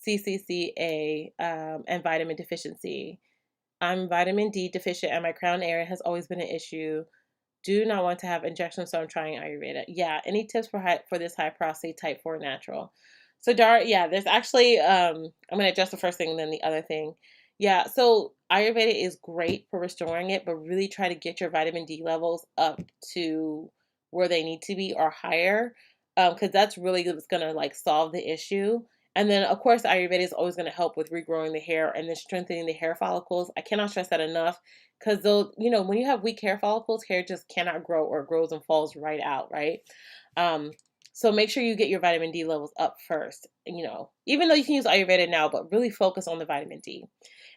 CCCA and vitamin deficiency. I'm vitamin D deficient and my crown area has always been an issue. Do not want to have injections, so I'm trying Ayurveda. Yeah, any tips for this high prostate type 4 natural? So Dara, yeah, there's actually I'm gonna address the first thing and then the other thing. Yeah, so Ayurveda is great for restoring it, but really try to get your vitamin D levels up to where they need to be or higher, because that's really what's gonna like solve the issue. And then of course Ayurveda is always gonna help with regrowing the hair and then strengthening the hair follicles. I cannot stress that enough because they'll, when you have weak hair follicles, hair just cannot grow or grows and falls right out, right? Um, so make sure you get your vitamin D levels up first. Even though you can use Ayurveda now, but really focus on the vitamin D.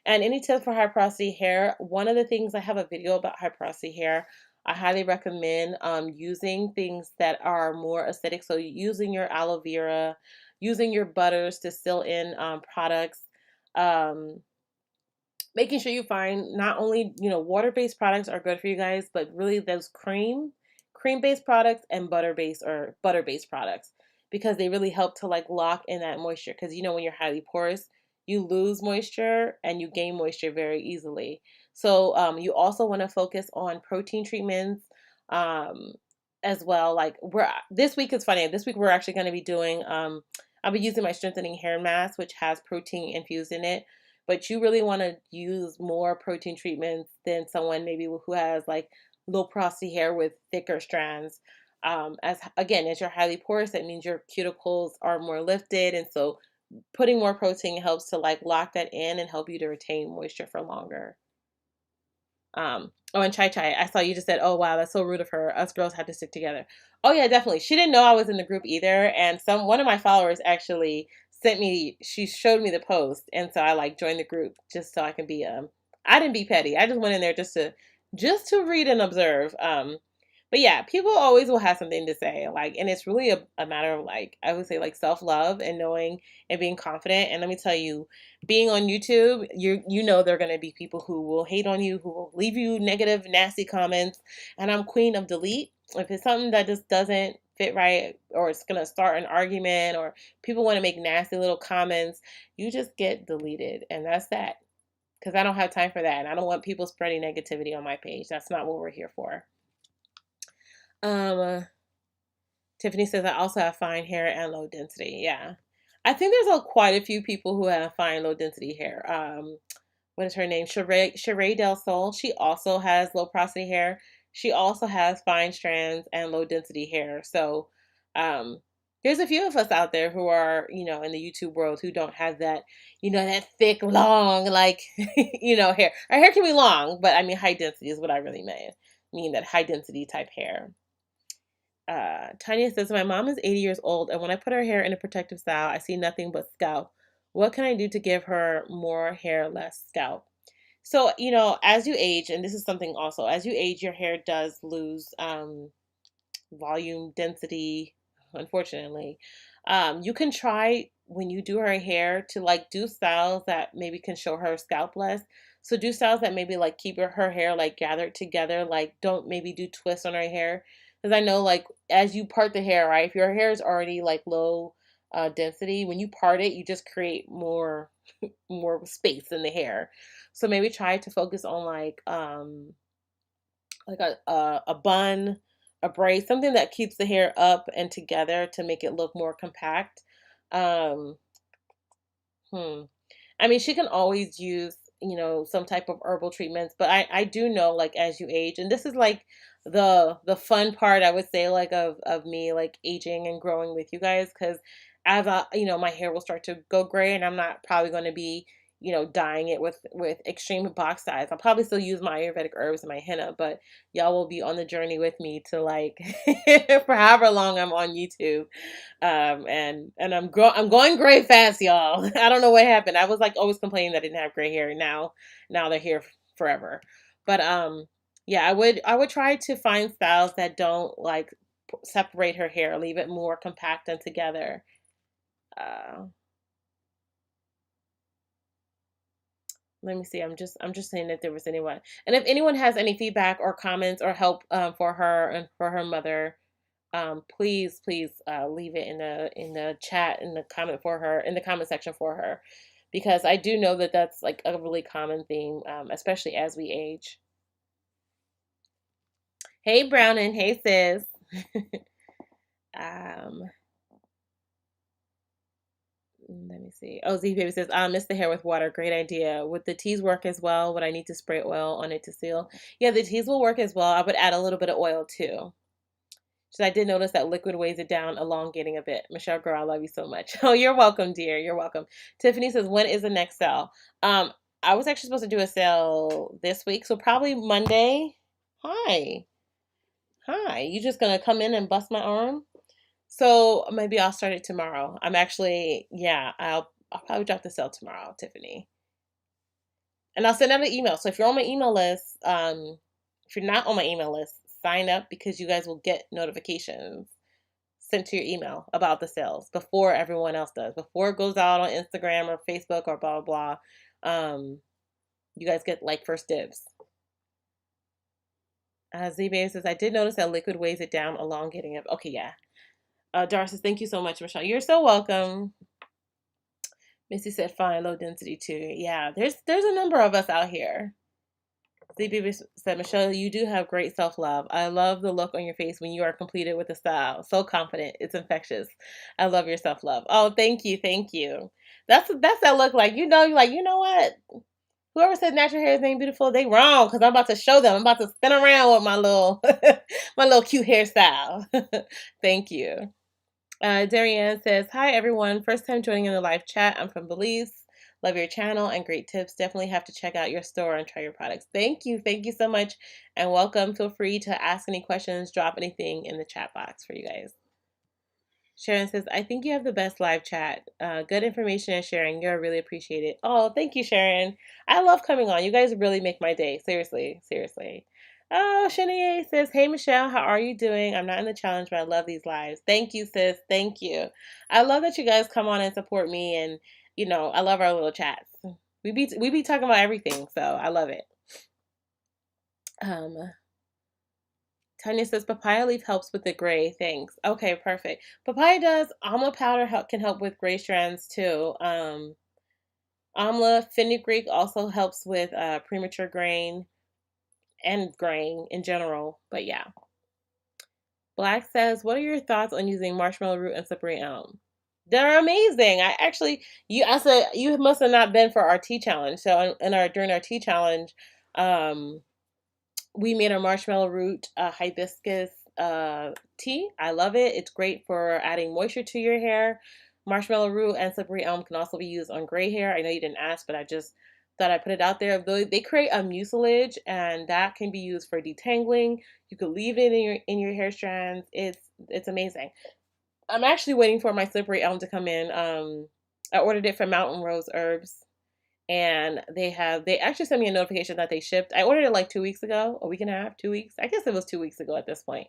And any tips for high porosity hair? One of the things, I have a video about high porosity hair. I highly recommend using things that are more acidic. So using your aloe vera, using your butters to seal in products. Um, Making sure you find not only, water-based products are good for you guys, but really those cream-based products and butter-based products, because they really help to like lock in that moisture. Because when you're highly porous, you lose moisture and you gain moisture very easily. So you also want to focus on protein treatments um, as well. Like this week is funny. This week we're actually going to be doing. I'll be using my strengthening hair mask, which has protein infused in it, but you really want to use more protein treatments than someone maybe who has like low porosity hair with thicker strands. As you're highly porous, that means your cuticles are more lifted, and so putting more protein helps to like lock that in and help you to retain moisture for longer. Oh, and Chai Chai, I saw you just said, "Oh wow, that's so rude of her. Us girls have to stick together." Oh yeah, definitely. She didn't know I was in the group either, and one of my followers actually she showed me the post, and so I like joined the group just so I can be I didn't be petty. I just went in there just to read and observe. But yeah, people always will have something to say, like, and it's really a matter of like, I would say like self-love and knowing and being confident. And let me tell you, being on YouTube, there are going to be people who will hate on you, who will leave you negative, nasty comments. And I'm queen of delete. If it's something that just doesn't fit right, or it's going to start an argument, or people want to make nasty little comments, you just get deleted. And that's that. Because I don't have time for that. And I don't want people spreading negativity on my page. That's not what we're here for. Tiffany says, I also have fine hair and low density. Yeah. I think there's quite a few people who have fine low density hair. What is her name? Sheree Del Sol. She also has low porosity hair. She also has fine strands and low density hair. So there's a few of us out there who are, in the YouTube world who don't have that, that thick, long, like, hair. Our hair can be long, but I mean, high density is what I really mean that high density type hair. Tanya says, my mom is 80 years old, and when I put her hair in a protective style, I see nothing but scalp. What can I do to give her more hair, less scalp? So, as you age, and this is something also, as you age, your hair does lose volume, density, unfortunately. You can try when you do her hair to like do styles that maybe can show her scalp less. So do styles that maybe like keep her hair like gathered together, like don't maybe do twists on her hair. Because I know like as you part the hair, right? If your hair is already like low density, when you part it, you just create more space in the hair. So maybe try to focus on like a bun, a braid, something that keeps the hair up and together to make it look more compact. Um, I mean, she can always use, some type of herbal treatments, but I do know like as you age, and this is like the fun part I would say like of me like aging and growing with you guys, because as my hair will start to go gray, and I'm not probably going to be dyeing it with extreme box dyes. I'll probably still use my Ayurvedic herbs and my henna, but y'all will be on the journey with me to like for however long I'm on YouTube. And I'm going gray fast, y'all. I don't know what happened. I was like always complaining that I didn't have gray hair. Now they're here forever. But yeah, I would try to find styles that don't like separate her hair, leave it more compact and together. Uh, Let me see. I'm just saying if there was anyone, and if anyone has any feedback or comments or help for her and for her mother, please leave it in the chat in the comment for her in the comment section for her, because I do know that that's like a really common theme, especially as we age. Hey Brownin, hey sis. um, Let me see. Oh, Z Baby says, mist the hair with water. Great idea. Would the teas work as well? Would I need to spray oil on it to seal? Yeah, the teas will work as well. I would add a little bit of oil too. So I did notice that liquid weighs it down, elongating a bit. Michelle, girl, I love you so much. Oh, you're welcome, dear. You're welcome. Tiffany says, when is the next sale? Um, I was actually supposed to do a sale this week, so probably Monday. Hi. Hi. You just gonna come in and bust my arm? So maybe I'll start it tomorrow. I'm actually, yeah, I'll probably drop the sale tomorrow, Tiffany. And I'll send out an email. So if you're on my email list, if you're not on my email list, sign up because you guys will get notifications sent to your email about the sales before everyone else does. Before it goes out on Instagram or Facebook or blah blah blah. You guys get like first dibs. Z Baby says, I did notice that liquid weighs it down, elongating it. Okay, yeah. Darcy says, thank you so much, Michelle. You're so welcome. Missy said, fine, low density too. Yeah, there's a number of us out here. ZB said, Michelle, you do have great self-love. I love the look on your face when you are completed with a style. So confident. It's infectious. I love your self-love. Oh, thank you. Thank you. That's that look like, you're like, you know what? Whoever said natural hair is ain't beautiful, they wrong, because I'm about to show them. I'm about to spin around with my little my little cute hairstyle. Thank you. Darianne says, hi everyone. First time joining in the live chat. I'm from Belize. Love your channel and great tips. Definitely have to check out your store and try your products. Thank you. Thank you so much. And welcome. Feel free to ask any questions, drop anything in the chat box for you guys. Sharon says, I think you have the best live chat. Good information and sharing. You're really appreciated. Oh, thank you, Sharon. I love coming on. You guys really make my day. Seriously. Seriously. Oh, Shanae says, hey, Michelle, how are you doing? I'm not in the challenge, but I love these lives. Thank you, sis. Thank you. I love that you guys come on and support me. And, I love our little chats. We be talking about everything, so I love it. Tanya says, papaya leaf helps with the gray. Thanks. Okay, perfect. Papaya does. Amla powder can help with gray strands, too. Amla fenugreek also helps with premature graying and graying in general. But yeah. Black says, what are your thoughts on using marshmallow root and slippery elm? They're amazing. I said you must have not been for our tea challenge. So during our tea challenge, we made a marshmallow root hibiscus tea. I love it. It's great for adding moisture to your hair. Marshmallow root and slippery elm can also be used on gray hair. I know you didn't ask, but I just thought I'd put it out there. They create a mucilage, and that can be used for detangling. You could leave it in your hair strands. It's amazing. I'm actually waiting for my slippery elm to come in. I ordered it from Mountain Rose Herbs, and they actually sent me a notification that they shipped. I ordered it like 2 weeks ago, a week and a half, 2 weeks. I guess it was 2 weeks ago at this point.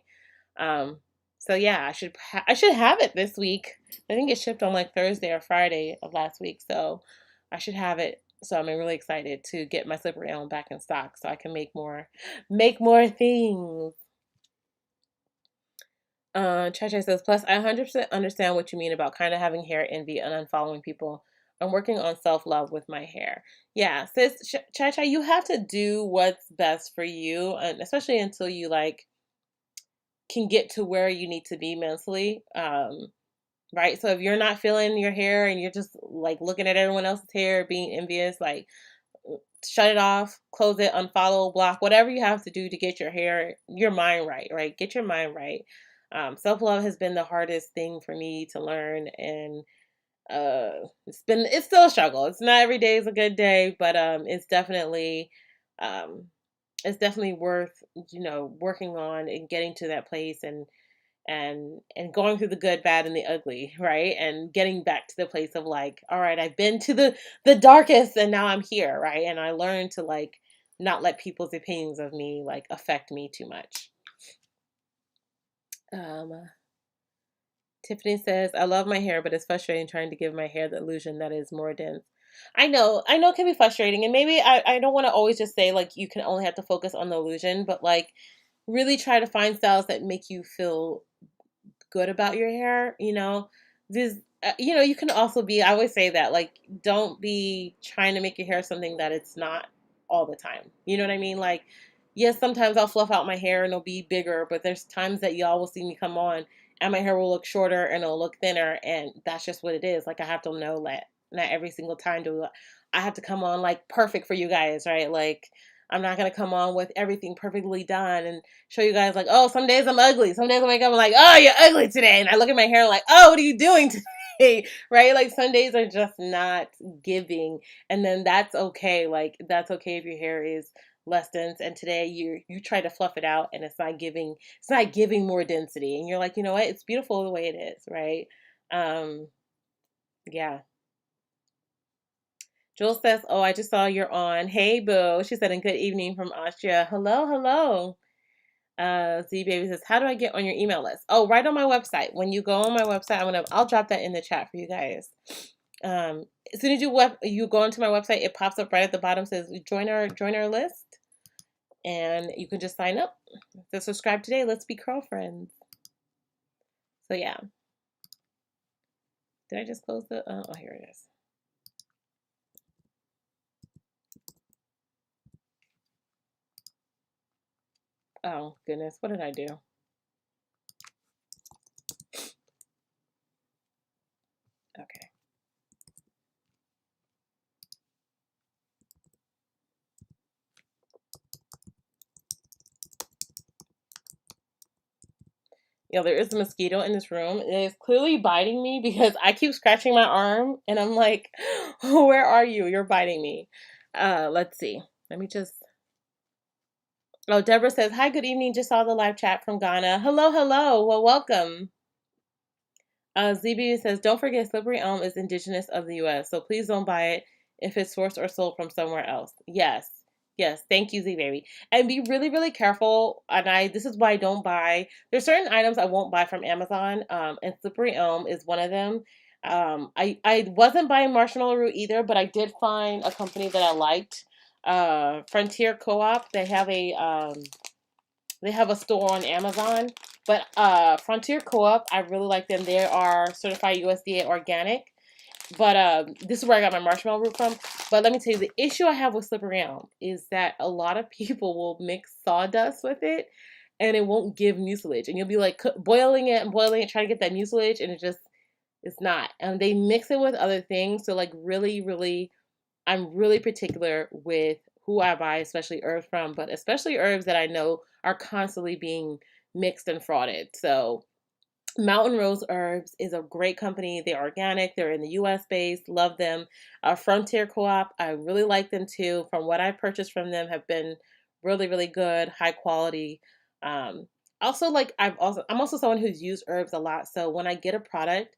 So yeah, I should have it this week. I think it shipped on like Thursday or Friday of last week, so I should have it. So I'm really excited to get my slippery elm back in stock so I can make more things. Chacha says, plus I 100% understand what you mean about kind of having hair envy and unfollowing people. I'm working on self-love with my hair. Yeah, sis, Chacha, you have to do what's best for you, and especially until you like can get to where you need to be mentally. Right? So if you're not feeling your hair and you're just like looking at everyone else's hair, being envious, like shut it off, close it, unfollow, block, whatever you have to do to get your mind right, right? Get your mind right. Self-love has been the hardest thing for me to learn, and it's still a struggle. It's not every day is a good day, but um it's definitely worth, working on and getting to that place, and going through the good, bad, and the ugly, right? And getting back to the place of like, all right, I've been to the darkest, and now I'm here, right? And I learned to like not let people's opinions of me like affect me too much. Um, Tiffany says, I love my hair, but it's frustrating trying to give my hair the illusion that is more dense. I know it can be frustrating. And maybe I don't want to always just say like you can only have to focus on the illusion, but like really try to find styles that make you feel good about your hair. This, you can also be, I always say that, like, don't be trying to make your hair something that it's not all the time. You know what I mean? Like, yes, sometimes I'll fluff out my hair and it'll be bigger, but there's times that y'all will see me come on and my hair will look shorter and it'll look thinner, and that's just what it is. Like, I have to know that not every single time do I have to come on like perfect for you guys, right? Like, I'm not gonna come on with everything perfectly done and show you guys like, oh, some days I'm ugly. Some days I wake up and like, oh, you're ugly today. And I look at my hair like, oh, what are you doing today? Right? Like, some days are just not giving. And then that's okay. Like, that's okay if your hair is less dense. And today you try to fluff it out and it's not giving more density. And you're like, you know what? It's beautiful the way it is, right? Um, yeah. Jules says, oh, I just saw you're on. Hey, boo. She said, and good evening from Austria. Hello, hello. Z Baby says, how do I get on your email list? Oh, right on my website. When you go on my website, I'll drop that in the chat for you guys. As soon as you go onto my website, it pops up right at the bottom, says join our list, and you can just sign up. So subscribe today. Let's be girlfriends. So yeah. Did I just close the? Oh, here it is. Oh goodness, what did I do? Okay. There is a mosquito in this room. It is clearly biting me because I keep scratching my arm and I'm like, where are you? You're biting me. Let's see. Let me just. Oh, Deborah says, hi, good evening. Just saw the live chat from Ghana. Hello, hello. Well, welcome. ZB says, don't forget slippery elm is indigenous of the U.S., so please don't buy it if it's sourced or sold from somewhere else. Yes. Yes, thank you, Z Baby. And be really, really careful. And this is why I don't buy. There's certain items I won't buy from Amazon. And slippery elm is one of them. I wasn't buying marshmallow root either, but I did find a company that I liked. Frontier Co-op. They have a store on Amazon, but Frontier Co-op, I really like them. They are certified USDA organic. But this is where I got my marshmallow root from. But let me tell you, the issue I have with slippery elm is that a lot of people will mix sawdust with it, and it won't give mucilage. And you'll be like boiling it and boiling it, trying to get that mucilage, and it's not. And they mix it with other things. So like really, really, I'm really particular with who I buy, especially herbs from, but especially herbs that I know are constantly being mixed and frauded. So Mountain Rose Herbs is a great company. They're organic. They're in the U.S. based. Love them. Frontier Co-op, I really like them too. From what I've purchased from them, have been really, really good, high quality. Um, also, like I'm also someone who's used herbs a lot. So when I get a product,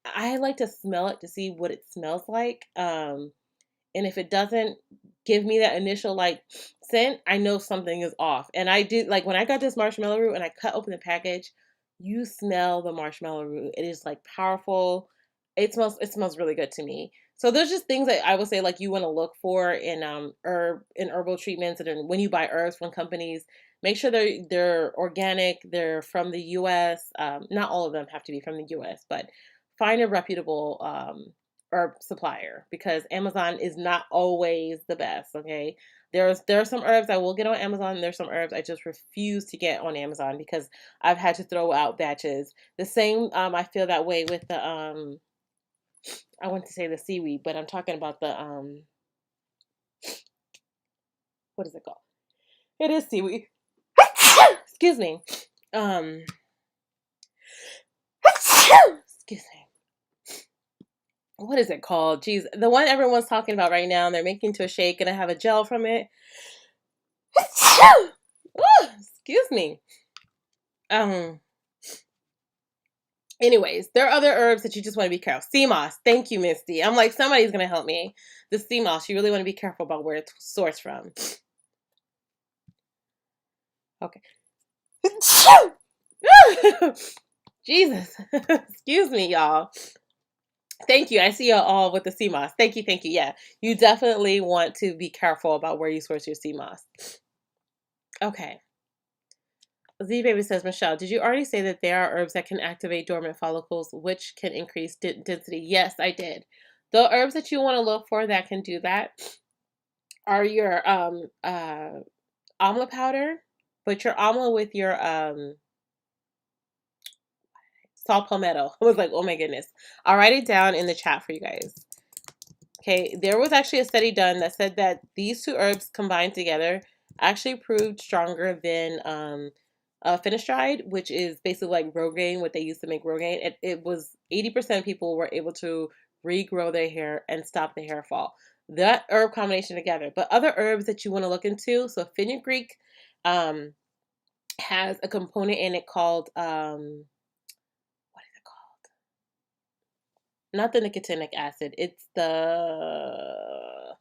I like to smell it to see what it smells like. And if it doesn't give me that initial like scent, I know something is off. And I did, like, when I got this marshmallow root and I cut open the package, you smell the marshmallow root. It is like powerful. It smells really good to me. So there's just things that I would say like you want to look for in herbal treatments, and when you buy herbs from companies, make sure they're organic, they're from the US. Not all of them have to be from the US, but find a reputable herb supplier, because Amazon is not always the best. Okay, there are some herbs I will get on Amazon, and there's some herbs I just refuse to get on Amazon because I've had to throw out batches. The same, I feel that way with the I want to say the seaweed, but I'm talking about the what is it called? It is seaweed. Excuse me. Um, excuse me. what is it called? Jeez, the one everyone's talking about right now. And they're making into a shake, and I have a gel from it. Excuse me. Um. Anyways, there are other herbs that you just want to be careful. Sea moss. Thank you, Misty. I'm like, somebody's gonna help me. The sea moss. You really want to be careful about where it's sourced from. Okay. Jesus. Excuse me, y'all. Thank you. I see y'all all with the sea moss. Thank you. Thank you. Yeah. You definitely want to be careful about where you source your sea moss. Okay. Z Baby says, Michelle, did you already say that there are herbs that can activate dormant follicles, which can increase density? Yes, I did. The herbs that you want to look for that can do that are your amla powder, but your amla with your saw palmetto. I was like, oh my goodness. I'll write it down in the chat for you guys. Okay, there was actually a study done that said that these two herbs combined together actually proved stronger than finasteride, which is basically like Rogaine, what they used to make Rogaine. It was 80% of people were able to regrow their hair and stop the hair fall. That herb combination together. But other herbs that you want to look into, so fenugreek has a component in it called what is it called? Not the nicotinic acid. It's the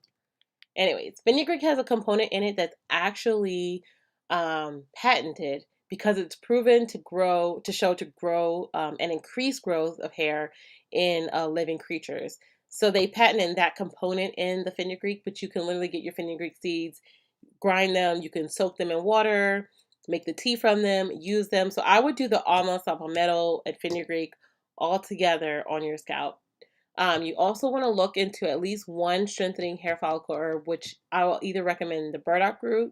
anyways, fenugreek has a component in it that's actually patented because it's proven to grow, and increase growth of hair in living creatures. So they patented that component in the fenugreek, but you can literally get your fenugreek seeds, grind them, you can soak them in water, make the tea from them, use them. So I would do the almond, saw palmetto, and fenugreek all together on your scalp. You also want to look into at least one strengthening hair follicle herb, which I will either recommend the burdock root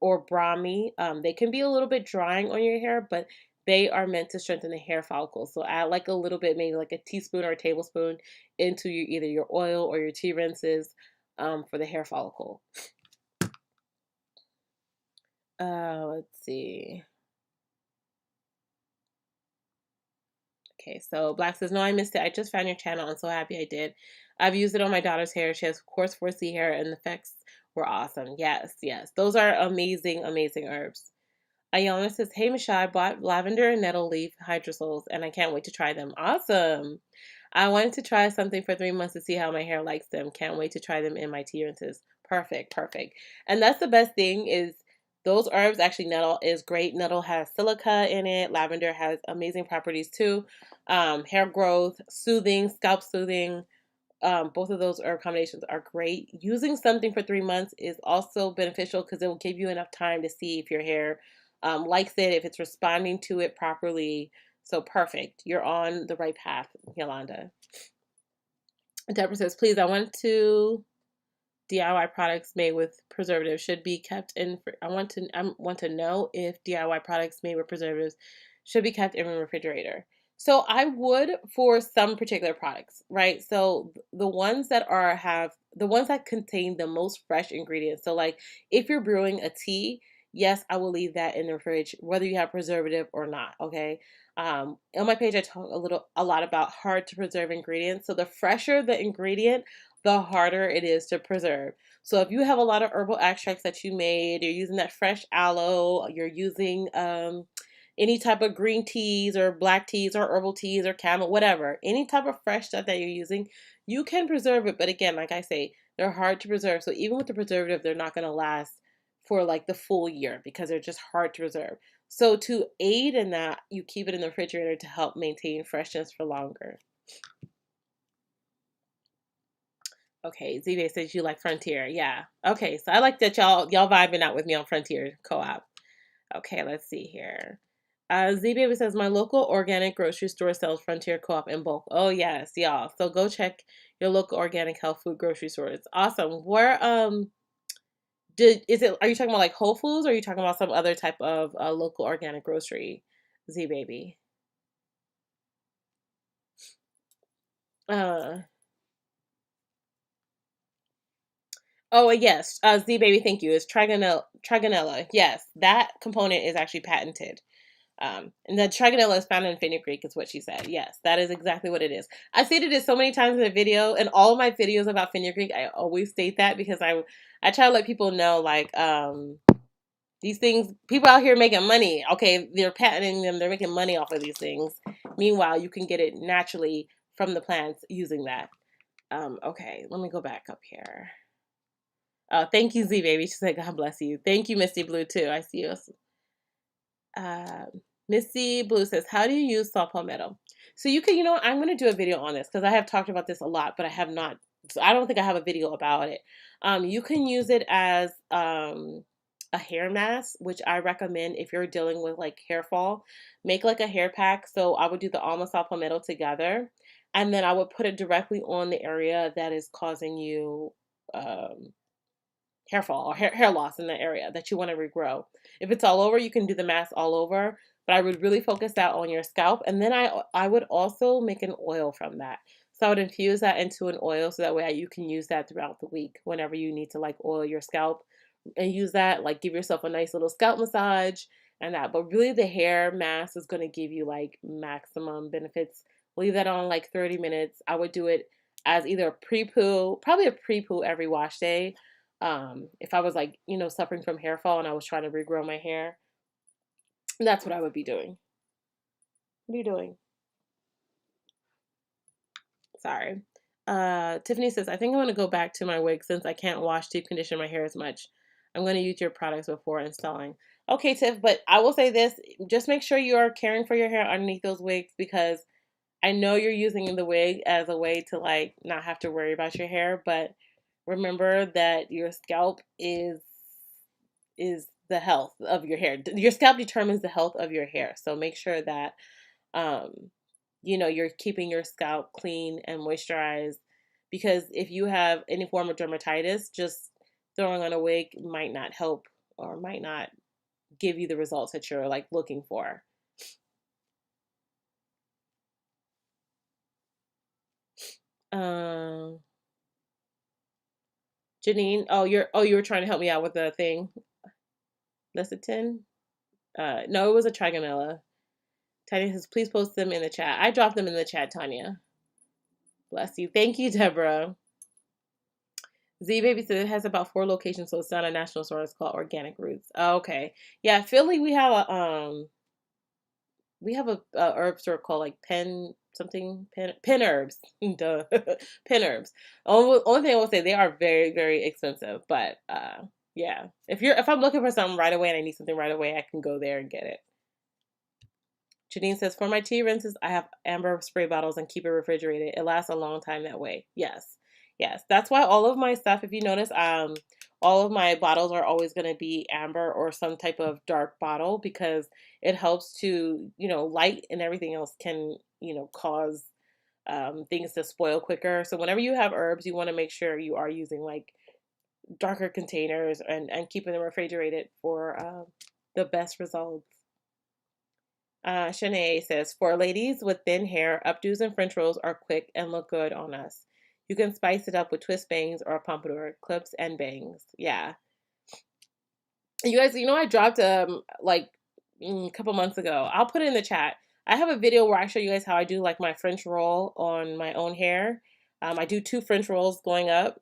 or brahmi. They can be a little bit drying on your hair, but they are meant to strengthen the hair follicles. So add like a little bit, maybe like a teaspoon or a tablespoon into either your oil or your tea rinses for the hair follicle. Let's see. Okay, so Black says, no, I missed it. I just found your channel. I'm so happy I did. I've used it on my daughter's hair. She has coarse 4C hair, and the effects were awesome. Yes, yes. Those are amazing, amazing herbs. Ayana says, hey, Michelle, I bought lavender and nettle leaf hydrosols, and I can't wait to try them. Awesome. I wanted to try something for 3 months to see how my hair likes them. Can't wait to try them in my tea rinses. Perfect, perfect. And that's the best thing is those herbs, actually nettle is great. Nettle has silica in it. Lavender has amazing properties too. Hair growth, soothing, scalp soothing. Both of those herb combinations are great. Using something for 3 months is also beneficial because it will give you enough time to see if your hair likes it, if it's responding to it properly. So perfect. You're on the right path, Yolanda. Deborah says, please, I want DIY products made with preservatives should be kept in. I want to know if DIY products made with preservatives should be kept in a refrigerator. So I would for some particular products, right? So the ones that contain the most fresh ingredients. So like if you're brewing a tea, yes, I will leave that in the fridge, whether you have preservative or not. Okay. On my page, I talk a lot about hard to preserve ingredients. So the fresher the ingredient, the harder it is to preserve. So if you have a lot of herbal extracts that you made, you're using that fresh aloe, you're using any type of green teas or black teas or herbal teas or chamomile, whatever, any type of fresh stuff that you're using, you can preserve it. But again, like I say, they're hard to preserve. So even with the preservative, they're not going to last for like the full year because they're just hard to preserve. So to aid in that, you keep it in the refrigerator to help maintain freshness for longer. Okay, Z-Bay says you like Frontier. Yeah. Okay, so I like that y'all vibing out with me on Frontier Co-op. Okay, let's see here. Z-Baby says, my local organic grocery store sells Frontier Co-op in bulk. Oh, yes, y'all. So go check your local organic health food grocery store. It's awesome. Where, are you talking about like Whole Foods or are you talking about some other type of local organic grocery, Z-Baby? Oh, yes. Z Baby, thank you. It's trigonella. Yes, that component is actually patented. And the trigonella is found in fenugreek, is what she said. Yes, that is exactly what it is. I stated it so many times in the video, and all of my videos about fenugreek, I always state that because I try to let people know, like, these things, people out here making money. Okay, they're patenting them, they're making money off of these things. Meanwhile, you can get it naturally from the plants using that. Okay, let me go back up here. Thank you, Z Baby. She said, God bless you. Thank you, Misty Blue, too. I see you. Misty Blue says, how do you use saw palmetto? So you can, I'm going to do a video on this because I have talked about this a lot, but I have not. So I don't think I have a video about it. You can use it as a hair mask, which I recommend if you're dealing with like hair fall. Make like a hair pack. So I would do the almond saw palmetto together, and then I would put it directly on the area that is causing you hair fall or hair loss in the area that you want to regrow. If it's all over, you can do the mask all over, but I would really focus that on your scalp. And then I would also make an oil from that. So I would infuse that into an oil so that way you can use that throughout the week whenever you need to like oil your scalp and use that, like give yourself a nice little scalp massage and that. But really the hair mask is going to give you like maximum benefits. Leave that on like 30 minutes. I would do it as either a pre-poo, probably a pre-poo every wash day. If I was like, suffering from hair fall and I was trying to regrow my hair, that's what I would be doing. What are you doing? Sorry. Tiffany says, I think I'm going to go back to my wig since I can't wash, deep condition my hair as much. I'm going to use your products before installing. Okay, Tiff, but I will say this, just make sure you are caring for your hair underneath those wigs because I know you're using the wig as a way to like not have to worry about your hair, but remember that your scalp is the health of your hair. Your scalp determines the health of your hair. So make sure that you're keeping your scalp clean and moisturized because if you have any form of dermatitis, just throwing on a wig might not help or might not give you the results that you're like looking for. Janine, you were trying to help me out with the thing. Lecithin? No, it was a trigonella. Tanya says, please post them in the chat. I dropped them in the chat, Tanya. Bless you. Thank you, Deborah. Z Baby said it has about 4 locations, so it's not a national store. It's called Organic Roots. Oh, okay. Yeah, Philly, we have a herb store called like Pen Herbs. Duh. Pen Herbs. Only thing I will say, they are very, very expensive. But yeah. If I'm looking for something right away and I need something right away, I can go there and get it. Janine says, for my tea rinses, I have amber spray bottles and keep it refrigerated. It lasts a long time that way. Yes. Yes. That's why all of my stuff, if you notice, all of my bottles are always going to be amber or some type of dark bottle because it helps to, light and everything else can, cause things to spoil quicker. So whenever you have herbs, you want to make sure you are using like darker containers and keeping them refrigerated for the best results. Shanae says, for ladies with thin hair, updos and French rolls are quick and look good on us. You can spice it up with twist bangs or a pompadour, clips and bangs. Yeah. You guys, I dropped like a couple months ago. I'll put it in the chat. I have a video where I show you guys how I do like my French roll on my own hair. I do 2 French rolls going up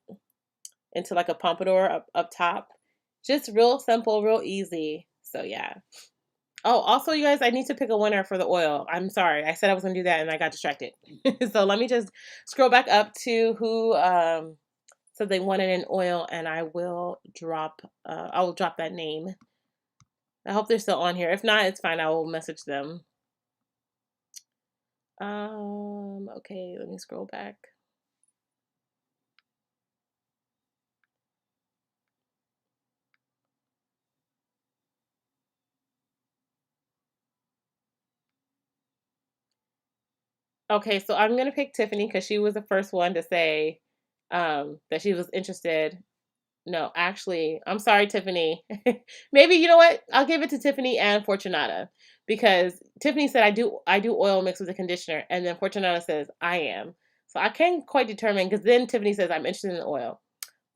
into like a pompadour up top. Just real simple, real easy. So yeah. Oh, also, you guys, I need to pick a winner for the oil. I'm sorry. I said I was going to do that and I got distracted. So let me just scroll back up to who said they wanted an oil and I will drop that name. I hope they're still on here. If not, it's fine. I will message them. Okay, let me scroll back. Okay, so I'm going to pick Tiffany because she was the first one to say that she was interested. No, actually, I'm sorry, Tiffany. Maybe you know what? I'll give it to Tiffany and Fortunata because Tiffany said I do oil mixed with a conditioner, and then Fortunata says I am. So I can't quite determine because then Tiffany says I'm interested in the oil.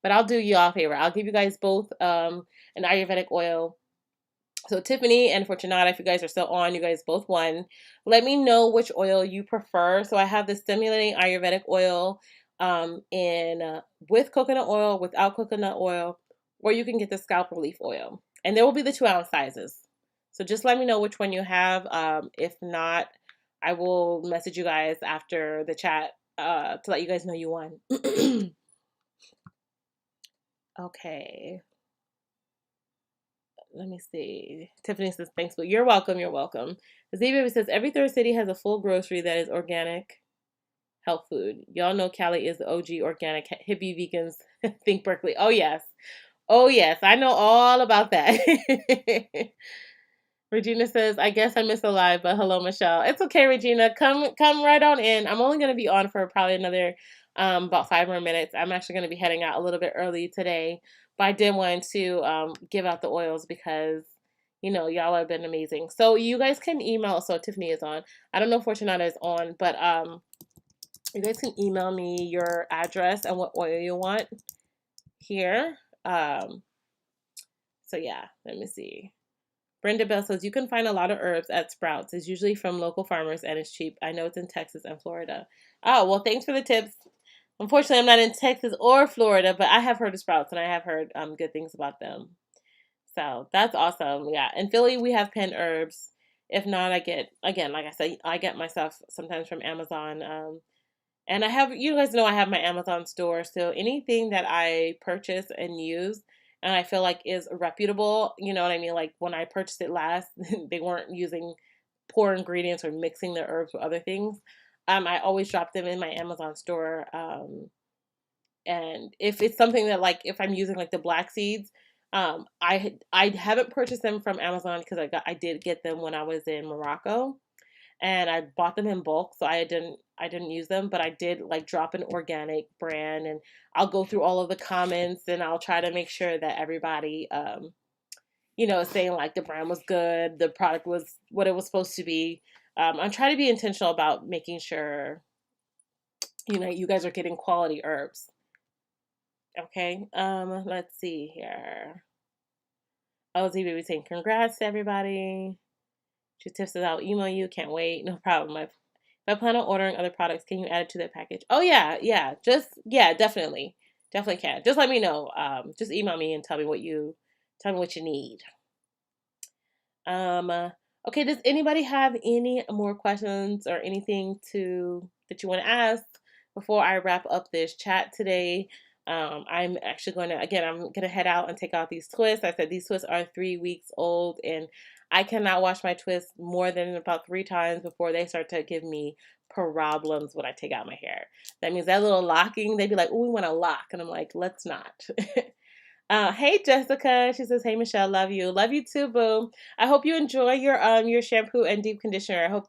But I'll do you all a favor. I'll give you guys both an Ayurvedic oil So Tiffany and Fortunata, if you guys are still on, you guys both won. Let me know which oil you prefer. So I have the stimulating Ayurvedic oil in with coconut oil, without coconut oil, or you can get the scalp relief oil. And there will be the 2-ounce sizes. So just let me know which one you have. If not, I will message you guys after the chat to let you guys know you won. Okay. Let me see. Tiffany says, thanks, but you're welcome. You're welcome. Z-Baby says, every third city has a full grocery that is organic health food. Y'all know Cali is the OG organic hippie vegans. Think Berkeley. Oh, yes. Oh, yes. I know all about that. Regina says, I guess I missed a live, but hello, Michelle. It's okay, Regina. Come right on in. I'm only going to be on for probably another about 5 more minutes. I'm actually going to be heading out a little bit early today, but I did want to give out the oils because, you know, y'all have been amazing. So you guys can email. So Tiffany is on. I don't know if Fortunata is on, but you guys can email me your address and what oil you want here. So yeah, let me see. Brenda Bell says, you can find a lot of herbs at Sprouts. It's usually from local farmers and it's cheap. I know it's in Texas and Florida. Oh, well, thanks for the tips. Unfortunately, I'm not in Texas or Florida, but I have heard of Sprouts and I have heard good things about them. So that's awesome. Yeah. In Philly, we have Penn Herbs. If not, I get, again, like I said, I get my stuff sometimes from Amazon. And I have, you guys know I have my Amazon store. So anything that I purchase and use and I feel like is reputable, you know what I mean? Like when I purchased it last, they weren't using poor ingredients or mixing the herbs with other things. I always drop them in my Amazon store. And if it's something that like, if I'm using like the black seeds, I haven't purchased them from Amazon because I did get them when I was in Morocco and I bought them in bulk, so I didn't use them, but I did like drop an organic brand, and I'll go through all of the comments, and I'll try to make sure that everybody, you know, is saying like the brand was good, the product was what it was supposed to be. I'm trying to be intentional about making sure, you know, you guys are getting quality herbs. Okay, let's see here. Oh, Z Baby saying congrats to everybody. She tips us out. Email you. Can't wait. No problem. If I plan on ordering other products, can you add it to that package? Oh yeah, yeah. Definitely, definitely can. Just let me know. Just email me and tell me what you need. Okay. Does anybody have any more questions or anything that you want to ask before I wrap up this chat today? I'm actually I'm going to head out and take out these twists. I said these twists are 3 weeks old and I cannot wash my twists more than about 3 times before they start to give me problems when I take out my hair. That means that little locking, they'd be like, oh, we want to lock. And I'm like, let's not. Hey Jessica, she says, hey Michelle, love you too, boo. I hope you enjoy your shampoo and deep conditioner. I hope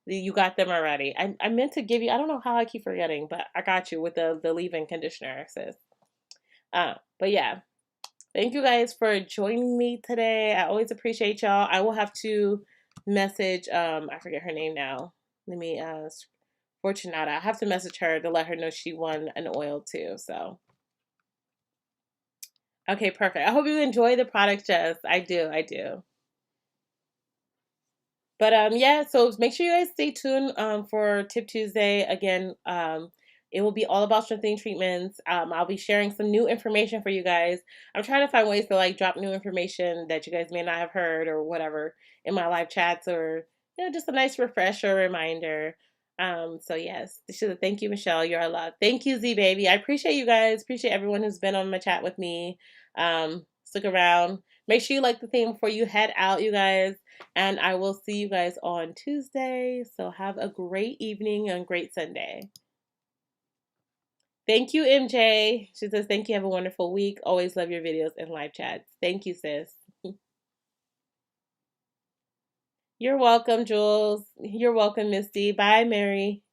you got them already. I meant to give you, I don't know how I keep forgetting, but I got you with the leave-in conditioner, sis. But yeah, thank you guys for joining me today. I always appreciate y'all. I will have to message I forget her name now. Let me Fortunata. I have to message her to let her know she won an oil too. So okay, perfect. I hope you enjoy the product, Jess. I do. But yeah, so make sure you guys stay tuned for Tip Tuesday. Again, it will be all about strengthening treatments. I'll be sharing some new information for you guys. I'm trying to find ways to like drop new information that you guys may not have heard or whatever in my live chats or you know, just a nice refresher reminder. So yes, thank you, Michelle. You're a love. Thank you, Z Baby. I appreciate you guys. Appreciate everyone who's been on my chat with me. Stick around. Make sure you like the theme before you head out, you guys. And I will see you guys on Tuesday. So have a great evening and great Sunday. Thank you, MJ. She says, thank you. Have a wonderful week. Always love your videos and live chats. Thank you, sis. You're welcome, Jules. You're welcome, Misty. Bye, Mary.